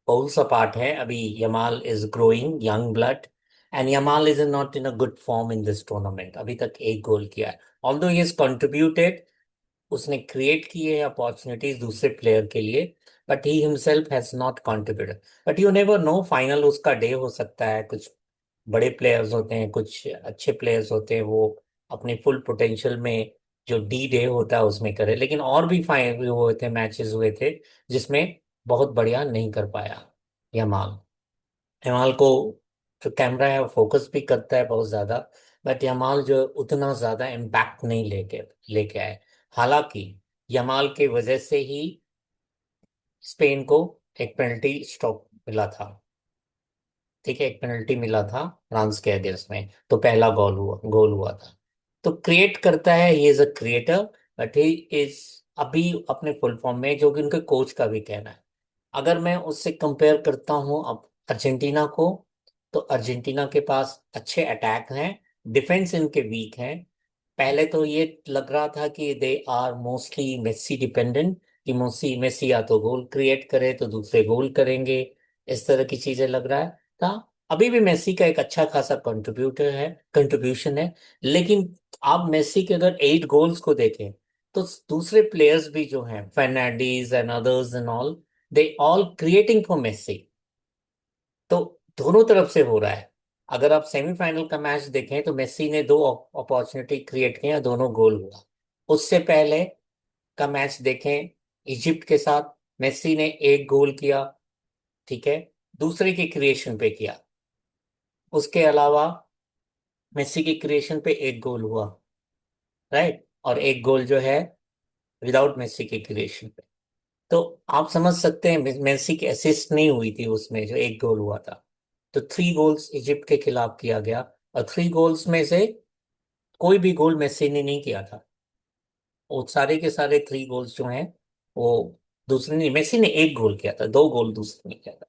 poles apart है. अभी Yamal is growing young blood, and Yamal is not in a good form in this tournament. अभी तक एक गोल किया है, ऑल्दो ही इज कंट्रीब्यूटेड, उसने क्रिएट किए हैं अपॉर्चुनिटीज दूसरे प्लेयर के लिए, but he himself has not contributed. But you never know, final उसका डे हो सकता है. कुछ बड़े प्लेयर्स होते हैं, कुछ अच्छे प्लेयर्स होते हैं, वो अपने फुल पोटेंशियल में जो डी डे होता है उसमें करे. लेकिन और भी फाइन वो हुए थे, मैचेस हुए थे जिसमें बहुत बढ़िया नहीं कर पाया यमाल. यमाल को जो कैमरा है वो फोकस भी करता है बहुत ज्यादा, बट यमाल जो उतना ज्यादा इम्पैक्ट नहीं लेके लेके आए. हालांकि यमाल के वजह से ही स्पेन को एक पेनल्टी स्टॉप मिला था. ठीक है, एक पेनल्टी मिला था फ्रांस के अगेंस्ट में, तो पहला गोल हुआ था. तो क्रिएट करता है, he is a creator, but he is अभी अपने फुल फॉर्म में, जो कि उनके कोच का भी कहना है. अगर मैं उससे कंपेयर करता हूं अब अर्जेंटीना को, तो अर्जेंटीना के पास अच्छे अटैक हैं, डिफेंस इनके वीक हैं. पहले तो ये लग रहा था कि they are mostly Messi dependent, कि मेसी मेसी या तो गोल क्रिएट करे तो दूसरे गोल करेंगे, इस तरह की चीजें लग रहा है था. अभी भी मेसी का एक अच्छा खासा कंट्रीब्यूशन है, लेकिन आप मेसी के अगर 8 गोल्स को देखें, तो दूसरे प्लेयर्स भी जो हैं, Fernandez and others and all, they all creating for Messi. तो दोनों तरफ से हो रहा है. अगर आप सेमीफाइनल का मैच देखें तो मेसी ने 2 अपॉर्चुनिटी क्रिएट किया, दोनों गोल हुआ. उससे पहले का मैच देखें इजिप्ट के साथ, मेसी ने एक गोल किया, ठीक है, दूसरे के क्रिएशन पे किया. उसके अलावा मेसी की क्रिएशन पे एक गोल हुआ, राइट, और एक गोल जो है विदाउट मेसी के क्रिएशन पे. तो आप समझ सकते हैं मेसी की असिस्ट नहीं हुई थी उसमें जो एक गोल हुआ था. तो 3 गोल्स इजिप्ट के खिलाफ किया गया, और 3 गोल्स में से कोई भी गोल मेसी ने नहीं किया था। वो सारे के सारे 3 गोल्स जो हैं वो दूसरे ने, मेसी ने एक गोल किया था, 2 गोल दूसरे ने किया था।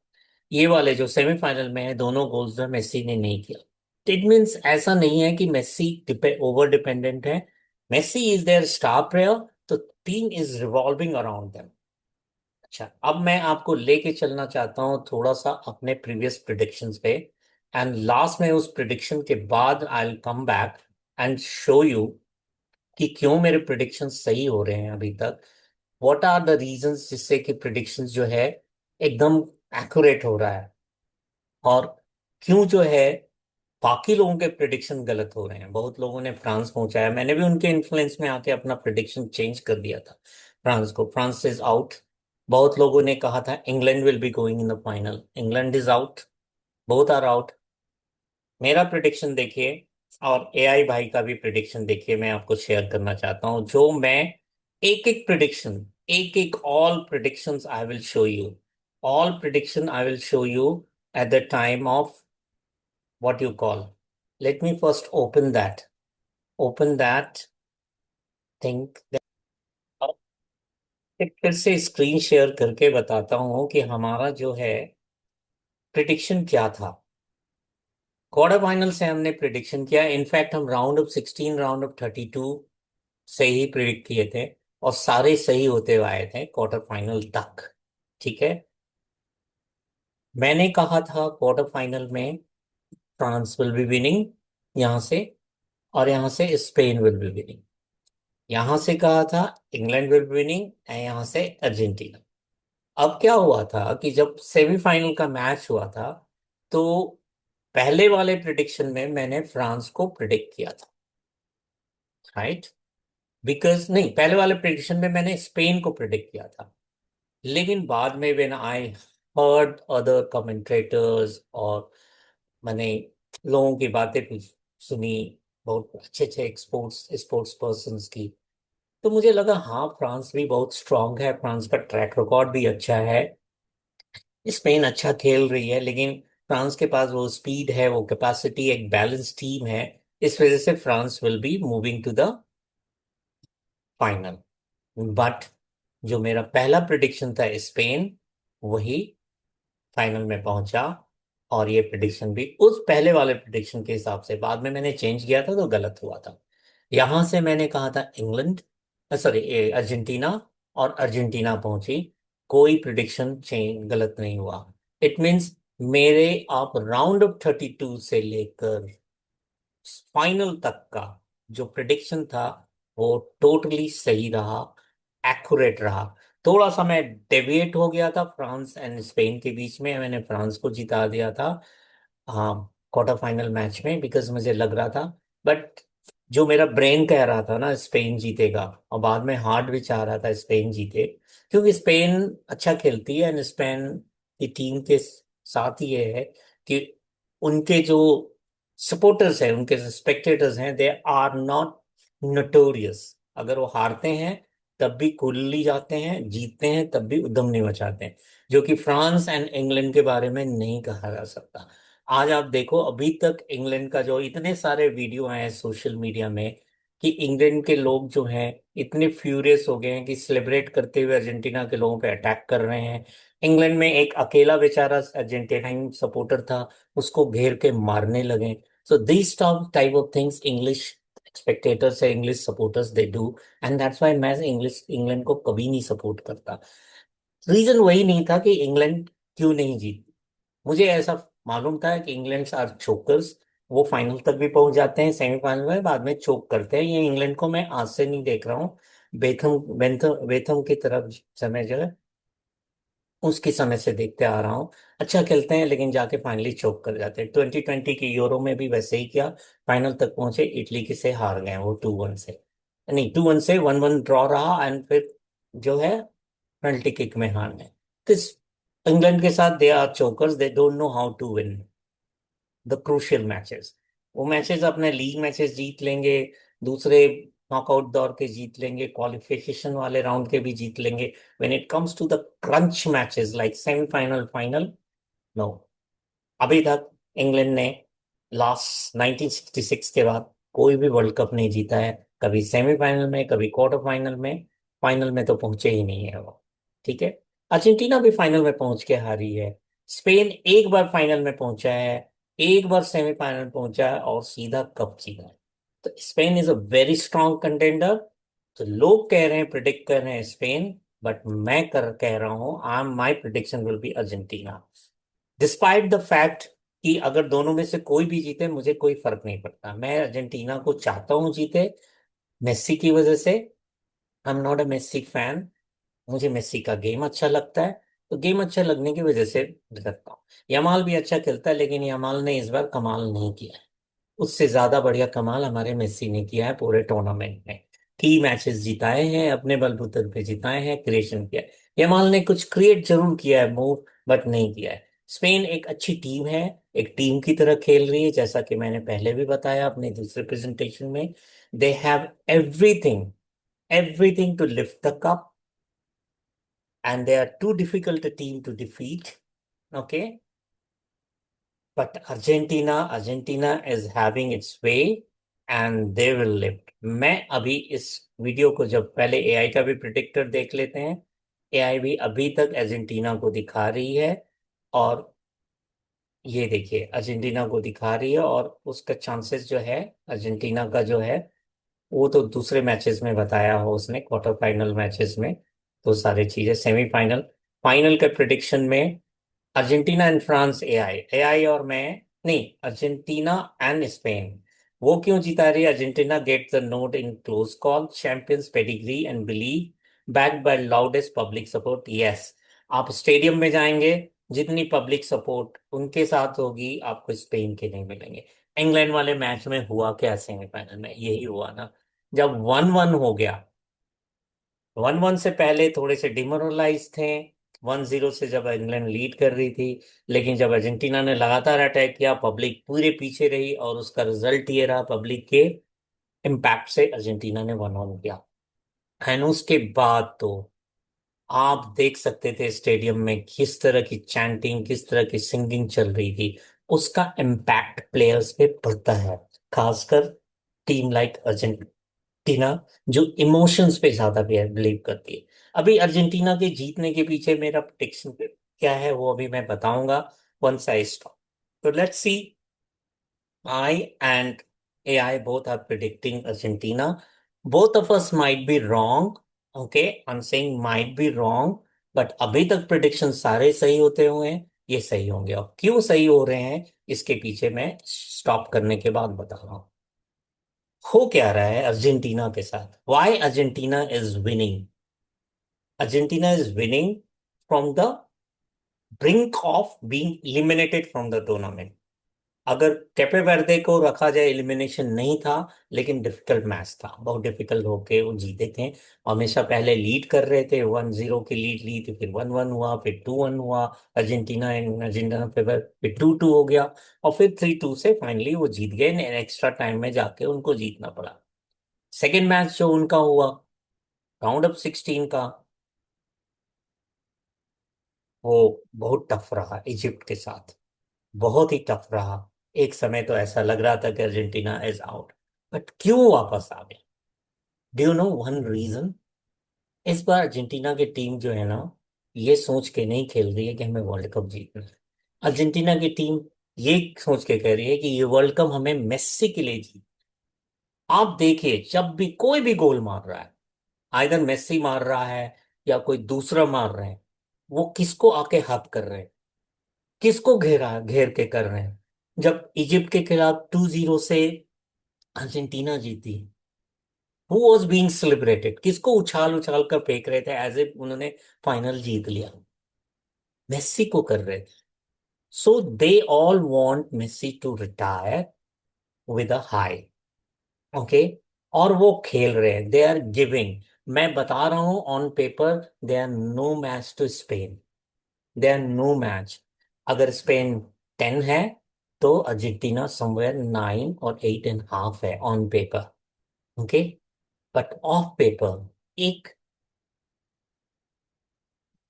ये वाले जो सेमीफाइनल में है, दोनों गोल्स जो है मेसी ने नहीं किया। इट मीन्स ऐसा नहीं है कि मेसी ओवर डिपेंडेंट है। Messi is there star player, तो team is revolving around them. अच्छा, अब मैं आपको लेके चलना चाहता हूँ थोड़ा सा अपने प्रीवियस प्रिडिक्शंस पे, एंड लास्ट में उस प्रिडिक्शन के बाद I will come back and show you कि क्यों मेरे प्रिडिक्शंस सही हो रहे हैं अभी तक। व्हाट आर द रीजंस जिससे कि प्रिडिक्शंस जो है एकदम एक्यूरेट हो रहा है, और क्यों जो है बाकी लोगों के प्रिडिक्शन गलत हो रहे हैं। बहुत लोगों ने फ्रांस पहुंचाया, मैंने भी उनके इन्फ्लुएंस में आके अपना प्रिडिक्शन चेंज कर दिया था। France is out. बहुत लोगों ने कहा था England will be going in the final, England is out. Both are out. मेरा प्रिडिक्शन देखिए, और एआई भाई का भी प्रिडिक्शन देखिए, मैं आपको शेयर करना चाहता हूं जो मैं एक एक प्रिडिक्शन, एक एक all predictions I will show you. All prediction I will show you at the time of what you call. Let me first open that thing. अब एक फिर से स्क्रीन शेयर करके बताता हूँ कि हमारा जो है प्रिडिक्शन क्या था। क्वार्टर फाइनल से हमने प्रिडिक्शन किया, इनफैक्ट हम राउंड ऑफ 16, राउंड ऑफ 32 से ही प्रिडिक्ट किए थे, और सारे सही होते हुए आए थे क्वार्टर फाइनल तक। ठीक है। मैंने कहा था क्वार्टर फाइनल में फ्रांस विल बी विनिंग यहाँ से, और यहाँ से स्पेन विल बी विनिंग। यहां से कहा था इंग्लैंड विल विनिंग, यहां से अर्जेंटीना। अब क्या हुआ था कि जब सेमीफाइनल का मैच हुआ था, तो पहले वाले प्रिडिक्शन में मैंने फ्रांस को प्रिडिक्ट किया था, राइट। बिकॉज नहीं, पहले वाले प्रिडिक्शन में मैंने स्पेन को प्रिडिक्ट किया था। लेकिन बाद में व्हेन आई हर्ड अदर कमेंट्रेटर्स, और मैंने लोगों की बातें कुछ सुनी, बहुत अच्छे अच्छे स्पोर्ट्स स्पोर्ट्स पर्सन्स की, तो मुझे लगा हाँ फ्रांस भी बहुत स्ट्रांग है, फ्रांस का ट्रैक रिकॉर्ड भी अच्छा है। स्पेन अच्छा खेल रही है, लेकिन फ्रांस के पास वो स्पीड है, वो कैपेसिटी, एक बैलेंस टीम है। इस वजह से France will be moving to the final. But जो मेरा पहला प्रिडिक्शन था स्पेन, वही फाइनल में पहुंचा। और ये प्रिडिक्शन भी उस पहले वाले प्रिडिक्शन के हिसाब से बाद में मैंने चेंज किया था तो गलत हुआ था। यहां से मैंने कहा था इंग्लैंड, सॉरी अर्जेंटीना, और अर्जेंटीना पहुंची। कोई प्रिडिक्शन चेंज गलत नहीं हुआ। इट मींस मेरे आप राउंड ऑफ 32 से लेकर फाइनल तक का जो प्रिडिक्शन था वो टोटली सही रहा, एक्यूरेट रहा। थोड़ा सा मैं डेविएट हो गया था फ्रांस एंड स्पेन के बीच में, मैंने फ्रांस को जिता दिया था हाँ क्वार्टर फाइनल मैच में, बिकॉज मुझे लग रहा था। बट जो मेरा ब्रेन कह रहा था ना स्पेन जीतेगा, और बाद में हार्ट भी चाह रहा था स्पेन जीते, क्योंकि स्पेन अच्छा खेलती है, एंड स्पेन की टीम के साथ ही ये है कि उनके जो सपोर्टर्स हैं, उनके स्पेक्टेटर्स हैं, दे आर नॉट नोटोरियस। अगर वो हारते हैं तब भी कुल्ली जाते हैं, जीतते हैं तब भी उद्यम नहीं मचाते हैं, जो कि फ्रांस एंड इंग्लैंड के बारे में नहीं कहा जा सकता। आज आप देखो, अभी तक इंग्लैंड का जो इतने सारे वीडियो आए हैं सोशल मीडिया में कि इंग्लैंड के लोग जो हैं इतने फ्यूरियस हो गए हैं कि सेलिब्रेट करते हुए अर्जेंटीना के लोगों पे अटैक कर रहे हैं। इंग्लैंड में एक अकेला बेचारा अर्जेंटीनाइन सपोर्टर था, उसको घेर के मारने लगे। So this type of things English spectators है, English supporters they do, and that's why मैं इंग्लैंड को कभी नहीं सपोर्ट करता। रीजन वही नहीं था कि इंग्लैंड क्यों नहीं जीती। मुझे ऐसा मालूम था कि इंग्लैंड आर चोकर्स, वो फाइनल तक भी पहुंच जाते हैं, सेमीफाइनल में बाद में चोक करते हैं। ये इंग्लैंड को मैं आज से नहीं देख रहा हूँ, बेथम की तरफ समय जो है उसके समय से देखते आ रहा हूँ। अच्छा खेलते हैं लेकिन जाके फाइनली चोक कर जाते हैं। 2020 के यूरो में भी वैसे ही किया, फाइनल तक पहुंचे, इटली के से हार गए वो 2-1 से, नहीं 2-1 से, 1-1 ड्रॉ रहा, एंड फिर जो है पेनल्टी किक में हार गए। दिस इंग्लैंड के साथ they are chokers, they don't know how to win the crucial matches. वो मैचेस अपने लीग मैचेस जीत लेंगे, दूसरे नॉकआउट दौर के जीत लेंगे, क्वालिफिकेशन वाले राउंड के भी जीत लेंगे। When it comes to the crunch matches like semifinal, final, no. अभी तक इंग्लैंड ने लास्ट 1966 के बाद कोई भी वर्ल्ड कप नहीं जीता है, कभी सेमीफाइनल में, कभी क्वार्टर फाइनल में, फाइनल में तो पहुंचे ही नहीं है वो। ठीक है। अर्जेंटीना भी फाइनल में पहुंच के हारी है। स्पेन एक बार फाइनल में पहुंचा है, एक बार सेमीफाइनल पहुंचा है, और सीधा कप जीता है। तो Spain is a very strong contender. तो लोग कह रहे हैं, प्रिडिक्ट कर रहे हैं स्पेन, बट मैं कह रहा हूं, I am my prediction will be Argentina. Despite the fact कि अगर दोनों में से कोई भी जीते मुझे कोई फर्क नहीं पड़ता, मैं अर्जेंटीना को चाहता हूं जीते, मेस्सी की वजह से। I am not a Messi fan, मुझे मेस्सी का गेम अच्छा लगता है, तो गेम अच्छा लगने की वजह से करता हूँ। यमाल भी अच्छा खेलता है, लेकिन यमाल ने इस बार कमाल नहीं किया। उससे ज्यादा बढ़िया कमाल हमारे मेस्सी ने किया है पूरे टूर्नामेंट में। की मैचेस जिताए हैं, अपने बलबूते पे जिताए हैं, क्रिएशन किया है। यमाल ने कुछ क्रिएट जरूर किया है मूव, बट नहीं किया है। स्पेन एक अच्छी टीम है, एक टीम की तरह खेल रही है, जैसा कि मैंने पहले भी बताया अपने दूसरे प्रेजेंटेशन में। They have everything, everything to lift the cup, and they are too difficult team to defeat. Okay, but Argentina is having its way and they will lift। मैं अभी इस वीडियो को, जब पहले एआई का भी प्रिडिक्टर देख लेते हैं, एआई भी अभी तक अर्जेंटीना को दिखा रही है। और ये देखिए, अर्जेंटीना को दिखा रही है, और उसका चांसेस जो है, अर्जेंटीना का जो है, वो तो दूसरे मैचेस में बताया हो उसने, क्वार्टर फाइनल मैचेस में। तो सारी चीजें सेमीफाइनल, फाइनल के प्रिडिक्शन में Argentina and France, AI, AI और मैं, नहीं, अर्जेंटीना एंड स्पेन। वो क्यों जीता रही है? Argentina get the note in close call, champions pedigree and believe, backed by loudest public support. Yes, आप स्टेडियम में जाएंगे, जितनी पब्लिक सपोर्ट उनके साथ होगी, आपको स्पेन के नहीं मिलेंगे। इंग्लैंड वाले मैच में हुआ क्या सेमीफाइनल में? यही हुआ ना, जब 1-1 हो गया। 1-1 से पहले थोड़े से डिमोरलाइज थे, 1-0 से जब इंग्लैंड लीड कर रही थी। लेकिन जब अर्जेंटीना ने लगातार अटैक किया, पब्लिक पूरे पीछे रही, और उसका रिजल्ट ये रहा, पब्लिक के इम्पैक्ट से अर्जेंटीना ने 1-1 किया। एंड उसके बाद तो आप देख सकते थे स्टेडियम में किस तरह की चैंटिंग, किस तरह की सिंगिंग चल रही थी। उसका इम्पैक्ट प्लेयर्स पे पड़ता है, खासकर टीम लाइक अर्जेंटीना, जो इमोशंस पे ज्यादा बिलीव करती है। अभी अर्जेंटीना के जीतने के पीछे मेरा प्रेडिक्शन क्या है, वो अभी मैं बताऊंगा वंस आई स्टॉप। तो let's see, I and AI both are predicting Argentina. Both of us might be wrong. Okay, I'm saying might be wrong, but अभी तक प्रिडिक्शन सारे सही होते हुए हैं, ये सही होंगे। और क्यों सही हो रहे हैं, इसके पीछे मैं स्टॉप करने के बाद बता रहा हूँ। हो क्या रहा है अर्जेंटीना के साथ? Why Argentina is winning? Argentina is winning from the brink of being eliminated from the tournament. अगर कैपे वर्दे को रखा जाए, एलिमिनेशन नहीं था, लेकिन डिफिकल्ट मैच था, बहुत डिफिकल्ट होके वो जीते थे। हमेशा पहले लीड कर रहे थे, 1-0 की लीड ली थी, फिर 1-1 हुआ, फिर 2-1 हुआ, अर्जेंटीना एंड अर्जेंटीना फेवर, फिर 2-2 हो गया, और फिर 3-2 से फाइनली वो जीत गए। एक्स्ट्रा टाइम में जाके उनको जीतना पड़ा। सेकेंड मैच जो उनका हुआ, राउंड ऑफ 16 का, वो बहुत टफ रहा इजिप्ट के साथ, बहुत ही टफ रहा। एक समय तो ऐसा लग रहा था कि अर्जेंटीना इज आउट, बट क्यों वापस आ गए? Do you know one reason? इस बार अर्जेंटीना की टीम जो है ना, ये सोच के नहीं खेल रही है कि हमें वर्ल्ड कप जीतना है। अर्जेंटीना की टीम ये सोच के कह रही है कि ये वर्ल्ड कप हमें मेस्सी के लिए जीत। आप देखिए, जब भी कोई भी गोल मार रहा है, आइदर मेस्सी मार रहा है या कोई दूसरा मार रहे हैं, वो किसको आके हक कर रहे हैं, किसको घेर के कर रहे हैं? जब इजिप्ट के खिलाफ 2-0 से अर्जेंटीना जीती, हु वॉज बीइंग सेलिब्रेटेड? किसको उछाल उछाल कर फेंक रहे थे एज इफ उन्होंने फाइनल जीत लिया? मेस्सी को कर रहे थे। So they all want Messi to retire with a high. Okay, और वो खेल रहे हैं, दे आर गिविंग। मैं बता रहा हूं, on paper they are no match to Spain, they are no match. अगर स्पेन 10 है, तो अर्जेंटीना समवेयर 9 और 8.5 है on paper. Okay, but off paper एक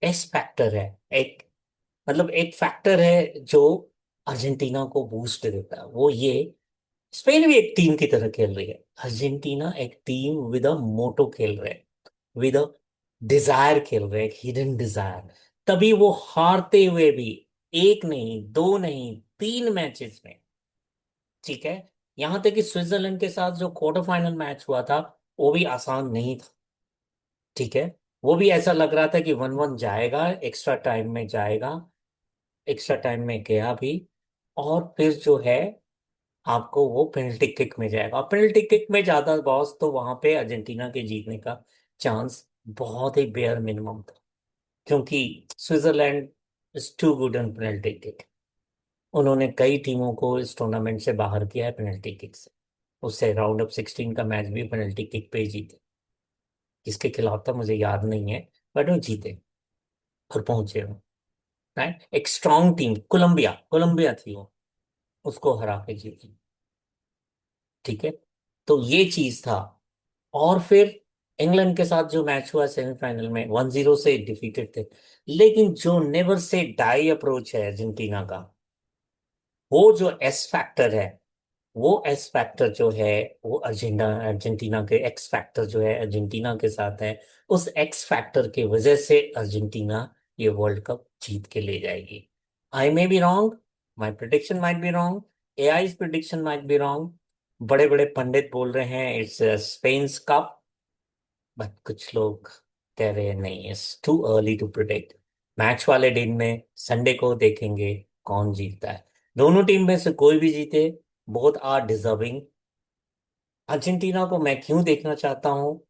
एस फैक्टर है, एक, मतलब एक फैक्टर है जो अर्जेंटीना को बूस्ट देता है, वो ये स्पेन भी एक टीम की तरह खेल रही है, अर्जेंटीना एक टीम विद अ मोटो खेल रहे हैं, विद अ डिजायर खेल रहे हैं, हिडन डिजायर। तभी वो हारते हुए भी, एक नहीं, दो नहीं, तीन मैचेस में, ठीक है, यहां तक कि स्विट्जरलैंड के साथ जो क्वार्टर फाइनल मैच हुआ था, वो भी आसान नहीं था, ठीक है। वो भी ऐसा लग रहा था कि 1-1 जाएगा, एक्स्ट्रा टाइम में जाएगा, एक्स्ट्रा टाइम में गया भी, और फिर जो है आपको वो पेनल्टी किक में जाएगा, और पेनल्टी किक में ज्यादा बॉस, तो वहां पे अर्जेंटीना के जीतने का चांस बहुत ही बेयर मिनिमम था, क्योंकि Switzerland is too good in penalty kick. उन्होंने कई टीमों को इस टूर्नामेंट से बाहर किया है पेनल्टी किक से। उससे राउंड ऑफ 16 का मैच भी पेनल्टी किक पे ही जीते, किसके खिलाफ था मुझे याद नहीं है, बट वो जीते और पहुंचे वो, राइट। एक स्ट्रांग टीम, कोलंबिया, कोलंबिया थी वो, उसको हरा के जीती, ठीक है। तो ये चीज था। और फिर इंग्लैंड के साथ जो मैच हुआ सेमीफाइनल में, 1-0 से डिफीटेड थे, लेकिन जो नेवर से डाई अप्रोच है अर्जेंटीना का, वो जो एस फैक्टर है, वो एस फैक्टर जो है, वो अर्जेंटीना अर्जेंटीना के एक्स फैक्टर जो है अर्जेंटीना के साथ है। उस एक्स फैक्टर की वजह से अर्जेंटीना ये वर्ल्ड कप जीत के ले जाएगी। I may be wrong, my prediction might be wrong, AI's prediction might be wrong, बड़े बड़े पंडित बोल रहे हैं इट्स स्पेन कप, बट कुछ लोग कह रहे हैं नहीं, it's too early to predict. Match वाले दिन में संडे को देखेंगे कौन जीतता है। दोनों टीम में से कोई भी जीते, बोथ आर डिजर्विंग। अर्जेंटीना को मैं क्यों देखना चाहता हूँ,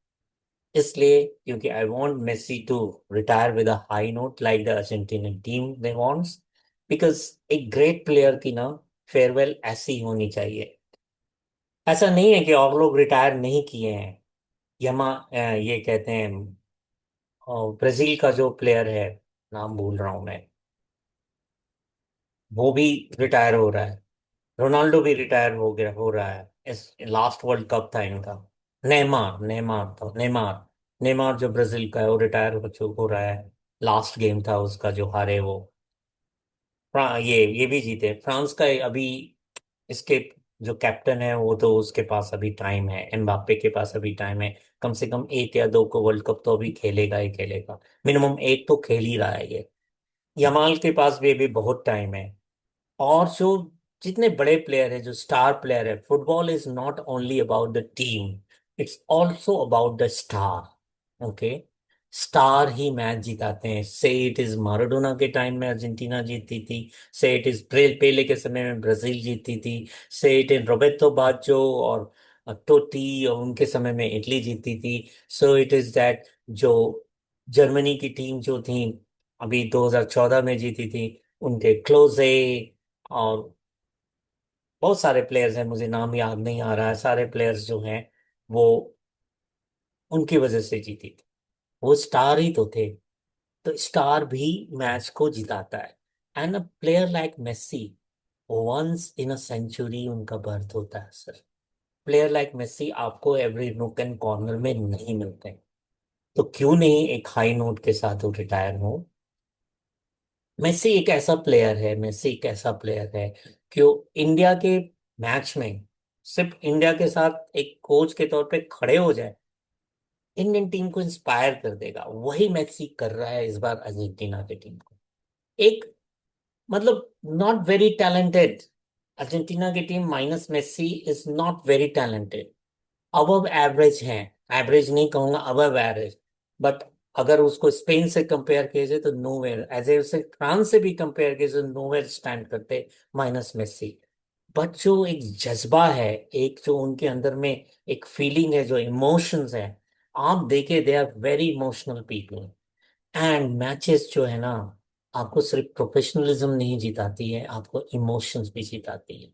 इसलिए क्योंकि I want Messi to retire with a high note like the Argentinian team they wants, because एक ग्रेट प्लेयर की ना फेयरवेल ऐसी होनी चाहिए। ऐसा नहीं है कि और लोग रिटायर नहीं किए हैं। ये कहते हैं, ब्राजील का जो प्लेयर है, नाम भूल रहा हूं मैं, वो भी रिटायर हो रहा है। रोनाल्डो भी रिटायर हो गया, हो रहा है, इस लास्ट वर्ल्ड कप था इनका। नेमार, नेमार जो ब्राजील का है, वो रिटायर हो रहा है। लास्ट गेम था उसका जो हारे वो। ये भी जीते फ्रांस का अभी। इसके जो कैप्टन है वो, तो उसके पास अभी टाइम है, एम्बाप्पे के पास अभी टाइम है। कम से कम एक या दो को वर्ल्ड कप तो अभी खेलेगा ही खेलेगा, मिनिमम एक तो खेल ही रहा है ये। यमाल के पास भी अभी बहुत टाइम है। और जो जितने बड़े प्लेयर है, जो स्टार प्लेयर है, football is not only about the team, it's also about the star. Okay, star ही मैच जिताते हैं। से इट इज माराडोना के टाइम में अर्जेंटीना जीतती थी, से इट इज पेले के समय में ब्राजील जीतती थी, से इट इज रोबेर्तो बाज्यो और टोटी, और उनके समय में इटली जीतती थी। सो इट इज दैट जो जर्मनी की टीम जो थी अभी 2014 में जीती थी, उनके क्लोजे, और बहुत सारे प्लेयर्स हैं, मुझे नाम याद नहीं आ रहा है, सारे प्लेयर्स जो हैं वो उनकी वजह से जीती थी। वो स्टार ही तो थे। तो स्टार भी मैच को जिताता है। And a player like Messi, once in a century उनका बर्थ होता है सर। प्लेयर लाइक मेस्सी आपको एवरी नूक एंड कॉर्नर में नहीं मिलते। तो क्यों नहीं एक हाई नोट के साथ वो रिटायर हो। मेस्सी एक ऐसा प्लेयर है कि वो इंडिया के मैच में सिर्फ इंडिया के साथ एक कोच के तौर पे खड़े हो जाए, इंडियन टीम को इंस्पायर कर देगा। वही मेस्सी कर रहा है इस बार अर्जेंटीना की टीम को। एक, मतलब, नॉट वेरी टैलेंटेड, अर्जेंटीना की team minus Messi is not very talented, above average है। एवरेज नहीं कहूंगा, अबव एवरेज। बट अगर उसको स्पेन से कंपेयर किया जाए तो नोवेयर, एज ए उसे फ्रांस से भी कंपेयर किया जाए तो नोवेयर स्टैंड करते माइनस मेस्सी। बट जो एक जज्बा है, एक जो उनके अंदर में एक फीलिंग है, जो इमोशंस है, आप देखे, they are very emotional people. And matches जो है ना, आपको सिर्फ प्रोफेशनलिज्म नहीं जिताती है, आपको इमोशंस भी जिताती है।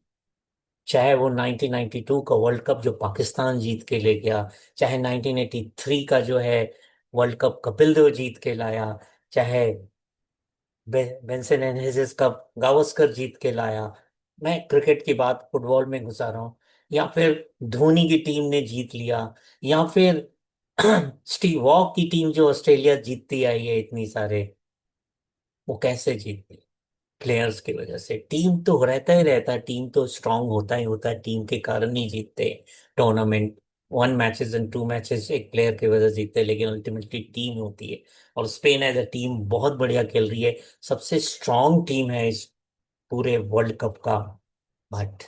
चाहे वो 1992 का वर्ल्ड कप जो पाकिस्तान जीत के ले गया, चाहे 1983 का जो है वर्ल्ड कप कपिल देव जीत के लाया, चाहे बेंसन एंड कप गावस्कर जीत के लाया। मैं क्रिकेट की बात फुटबॉल में घुसा रहा हूँ। या फिर धोनी की टीम ने जीत लिया, या फिर स्टीव वॉ की टीम जो ऑस्ट्रेलिया जीतती आई है इतनी सारे, वो कैसे जीतती। प्लेयर्स की वजह से। टीम तो रहता ही रहता है, टीम तो स्ट्रांग होता ही होता है, टीम के कारण ही जीतते टूर्नामेंट। 1 मैचेस एंड 2 मैचेस एक प्लेयर की वजह से जीतते हैं, लेकिन अल्टीमेटली टीम होती है। और स्पेन एज अ टीम बहुत बढ़िया खेल रही है, सबसे स्ट्रांग टीम है इस पूरे वर्ल्ड कप का। But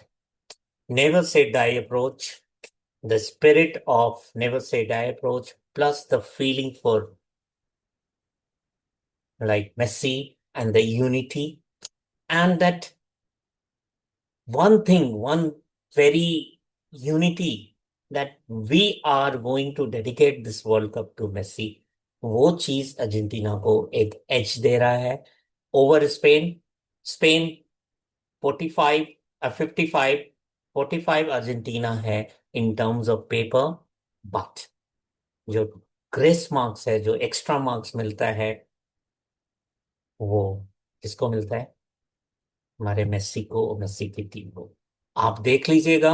never say die approach, the spirit of never say die approach plus the feeling for like Messi and the unity, and that one thing, one very unity, that we are going to dedicate this World Cup to Messi। वो चीज Argentina को एक as they रहा है over Spain. Spain 45, 55, 45 Argentina है in terms of paper. But जो grace marks है, जो एक्स्ट्रा मार्क्स मिलता है, वो किसको मिलता है? हमारे मेस्सी को, मेस्सी की टीम को। आप देख लीजिएगा,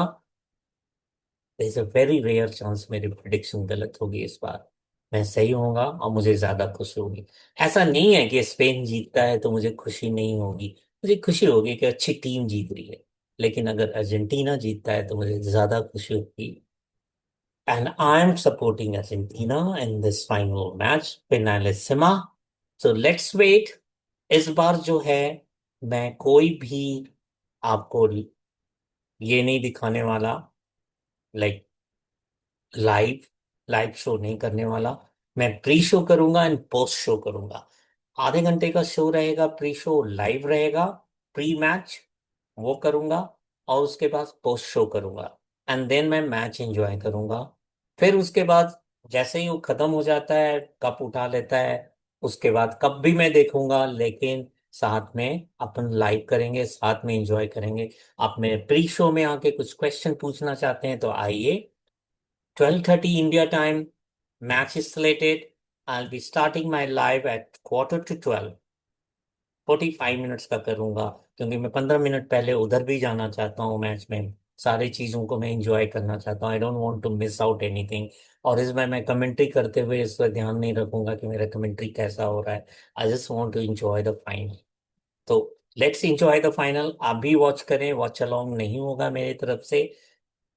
is a very rare chance मेरी प्रिडिक्शन गलत होगी इस बार, मैं सही होऊंगा और मुझे ज्यादा खुशी होगी। ऐसा नहीं है कि स्पेन जीतता है तो मुझे खुशी नहीं होगी, मुझे खुशी होगी कि अच्छी टीम जीत रही है। लेकिन अगर अर्जेंटीना जीतता है तो मुझे ज्यादा खुशी होगी। And I am supporting Argentina in this final match finalissima. So let's wait. इस बार जो है, मैं कोई भी आपको ये नहीं दिखाने वाला, लाइक लाइव लाइव शो नहीं करने वाला। मैं प्री शो करूंगा एंड पोस्ट शो करूंगा। आधे घंटे का शो रहेगा, प्री शो लाइव रहेगा, प्री मैच वो करूंगा, और उसके बाद पोस्ट शो करूंगा। एंड देन मैं मैच एंजॉय करूंगा। फिर उसके बाद जैसे ही वो खत्म हो जाता है, कप उठा लेता है, उसके बाद कप भी मैं देखूंगा, लेकिन साथ में अपन लाइव करेंगे, साथ में एंजॉय करेंगे। आप मेरे प्री शो में आके कुछ क्वेश्चन पूछना चाहते हैं तो आइए। 12:30 India time, match is slated। I'll be starting my live at quarter to 12। 45 minutes का करूंगा, क्योंकि मैं 15 मिनट पहले उधर भी जाना चाहता हूँ मैच में। सारी चीजों को मैं एंजॉय करना चाहता हूँ, I don't want to miss out anything. और इसमें मैं कमेंट्री करते हुए इस पर ध्यान नहीं रखूंगा कि मेरा कमेंट्री कैसा हो रहा है। I just want to enjoy the final. So let's enjoy the final. आप भी वॉच करें, वॉच अलोंग नहीं होगा मेरी तरफ से,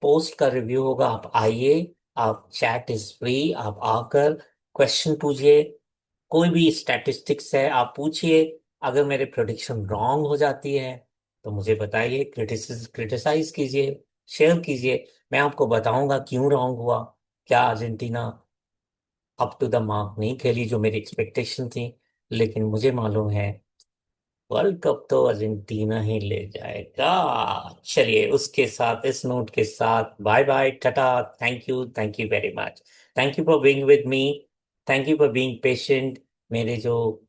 पोस्ट का रिव्यू होगा। आप आइए, आप चैट इज फ्री, आप आकर क्वेश्चन पूछिए, कोई भी स्टैटिस्टिक्स है आप पूछिए। अगर मेरे प्रोडिक्शन रॉन्ग हो जाती है तो मुझे बताइए, क्रिटिसाइज कीजिए, शेयर कीजिए। मैं आपको बताऊंगा क्यों रॉन्ग हुआ। क्या Argentina up to the mark नहीं खेली जो मेरी एक्सपेक्टेशन थी, लेकिन मुझे मालूम है वर्ल्ड कप तो अर्जेंटीना ही ले जाएगा। चलिए, उसके साथ, इस नोट के साथ, bye bye, tata. Thank you very much. Thank you for being with me. Thank you for being patient. मेरे जो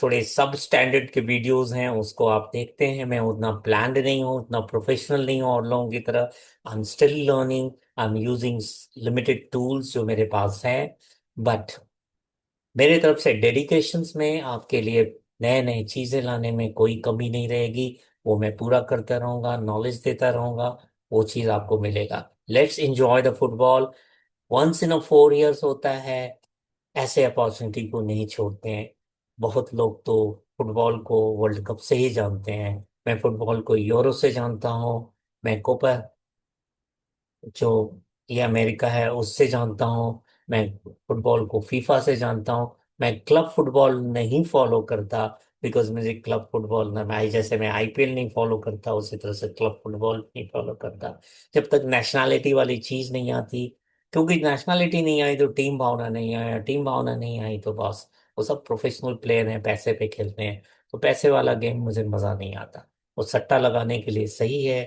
थोड़े सब स्टैंडर्ड के वीडियोस हैं उसको आप देखते हैं। मैं उतना प्लान्ड नहीं हूँ, उतना प्रोफेशनल नहीं हूँ और लोगों की तरह। I am still learning, I am using limited tools जो मेरे पास हैं। बट मेरे तरफ से डेडिकेशंस में आपके लिए नए नए चीजें लाने में कोई कमी नहीं रहेगी। वो मैं पूरा करता रहूंगा, नॉलेज देता रहूंगा, वो चीज आपको मिलेगा। Let's enjoy the football. Once in a 4 years होता है, ऐसे अपॉर्चुनिटी को नहीं छोड़ते हैं। बहुत लोग तो फुटबॉल को वर्ल्ड कप से ही जानते हैं, मैं फुटबॉल को यूरो से जानता हूँ। मैं कोपा, जो ये अमेरिका है, उससे जानता हूँ। मैं फुटबॉल को फीफा से जानता हूँ। मैं क्लब फुटबॉल नहीं फॉलो करता, बिकॉज मुझे क्लब फुटबॉल ना, मैं जैसे मैं आईपीएल नहीं फॉलो करता उसी तरह से क्लब फुटबॉल नहीं फॉलो करता। जब तक नेशनैलिटी वाली चीज नहीं आती, क्योंकि नेशनैलिटी नहीं आई तो टीम भावना नहीं आया, टीम भावना नहीं आई तो बस, वो सब प्रोफेशनल प्लेयर हैं, पैसे पे खेलते हैं। तो पैसे वाला गेम मुझे मजा नहीं आता। वो सट्टा लगाने के लिए सही है।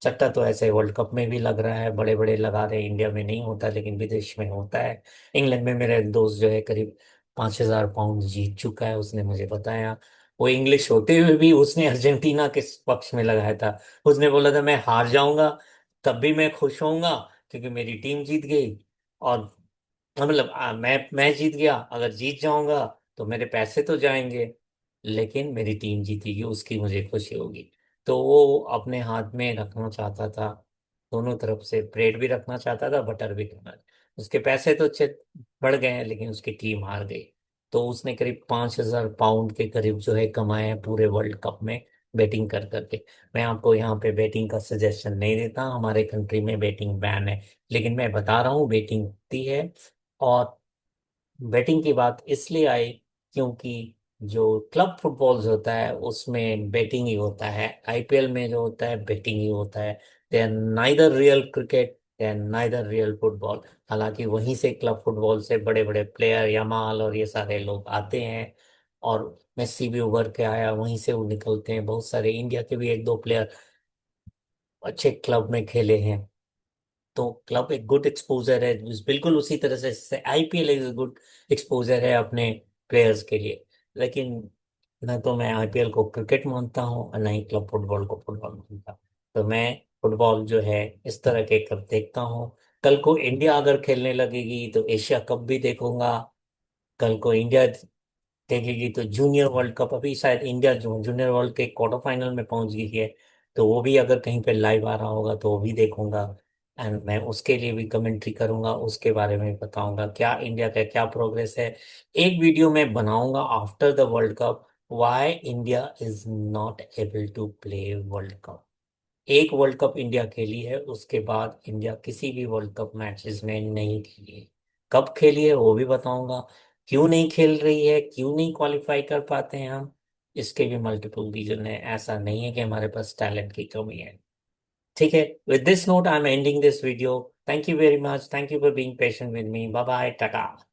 सट्टा तो ऐसे वर्ल्ड कप में भी लग रहा है, बड़े बड़े लगा रहे हैं, इंडिया में नहीं होता लेकिन विदेश में होता है। इंग्लैंड में मेरा एक दोस्त जो है करीब 5,000 पाउंड जीत चुका है, उसने मुझे बताया। वो इंग्लिश होते हुए भी उसने अर्जेंटीना के पक्ष में लगाया था। उसने बोला था मैं हार जाऊंगा तब भी मैं खुश होऊंगा, क्योंकि मेरी टीम जीत गई। और मतलब मैं जीत गया, अगर जीत जाऊंगा तो मेरे पैसे तो जाएंगे, लेकिन मेरी टीम जीतेगी उसकी मुझे खुशी होगी। तो वो अपने हाथ में रखना चाहता था, दोनों तरफ से ब्रेड भी रखना चाहता था, बटर भी करना। उसके पैसे तो अच्छे बढ़ गए हैं, लेकिन उसकी टीम हार गई। तो उसने करीब 5,000 पाउंड के करीब जो है कमाए हैं पूरे वर्ल्ड कप में बैटिंग कर करके। मैं आपको यहाँ पे बैटिंग का सजेशन नहीं देता, हमारे कंट्री में बैटिंग बैन है, लेकिन मैं बता रहा हूँ बैटिंग होती है। और बैटिंग की बात इसलिए आई क्योंकि जो क्लब फुटबॉल्स होता है उसमें बैटिंग ही होता है, आईपीएल में जो होता है बैटिंग ही होता है। They are neither real cricket, they are neither real football. हालांकि वहीं से क्लब फुटबॉल से बड़े बड़े प्लेयर यमाल और ये सारे लोग आते हैं, और मेस्सी भी उभर के आया वहीं से, वो निकलते हैं। बहुत सारे इंडिया के भी एक दो प्लेयर अच्छे क्लब में खेले हैं। तो क्लब एक गुड एक्सपोजर है, बिल्कुल उसी तरह से आईपीएल एक गुड एक्सपोजर है अपने प्लेयर्स के लिए। लेकिन न तो मैं आईपीएल को क्रिकेट मानता हूँ और न ही क्लब फुटबॉल को फुटबॉल मानता। तो मैं फुटबॉल जो है इस तरह के कप देखता हूँ। कल को इंडिया अगर खेलने लगेगी तो एशिया कप भी देखूंगा। कल को इंडिया देखेगी तो जूनियर वर्ल्ड कप, अभी शायद इंडिया जो जूनियर वर्ल्ड के क्वार्टर फाइनल में पहुंच गई है, तो वो भी अगर कहीं पे लाइव आ रहा होगा तो वो भी देखूंगा। एंड मैं उसके लिए भी कमेंट्री करूंगा, उसके बारे में बताऊंगा क्या इंडिया का क्या प्रोग्रेस है। एक वीडियो मैं बनाऊंगा after the world cup, why India is not able to play world cup. एक वर्ल्ड कप इंडिया खेली है, उसके बाद इंडिया किसी भी वर्ल्ड कप मैचेस में नहीं खेली है। कब खेली है वो भी बताऊंगा, क्यों नहीं खेल रही है, क्यों नहीं क्वालिफाई कर पाते हैं हम। इसके भी मल्टीपल रीजन है, ऐसा नहीं है कि हमारे पास टैलेंट की कमी है। ठीक है, with this note I am ending this video. Thank you very much, thank you for being patient with me, bye bye, Tata.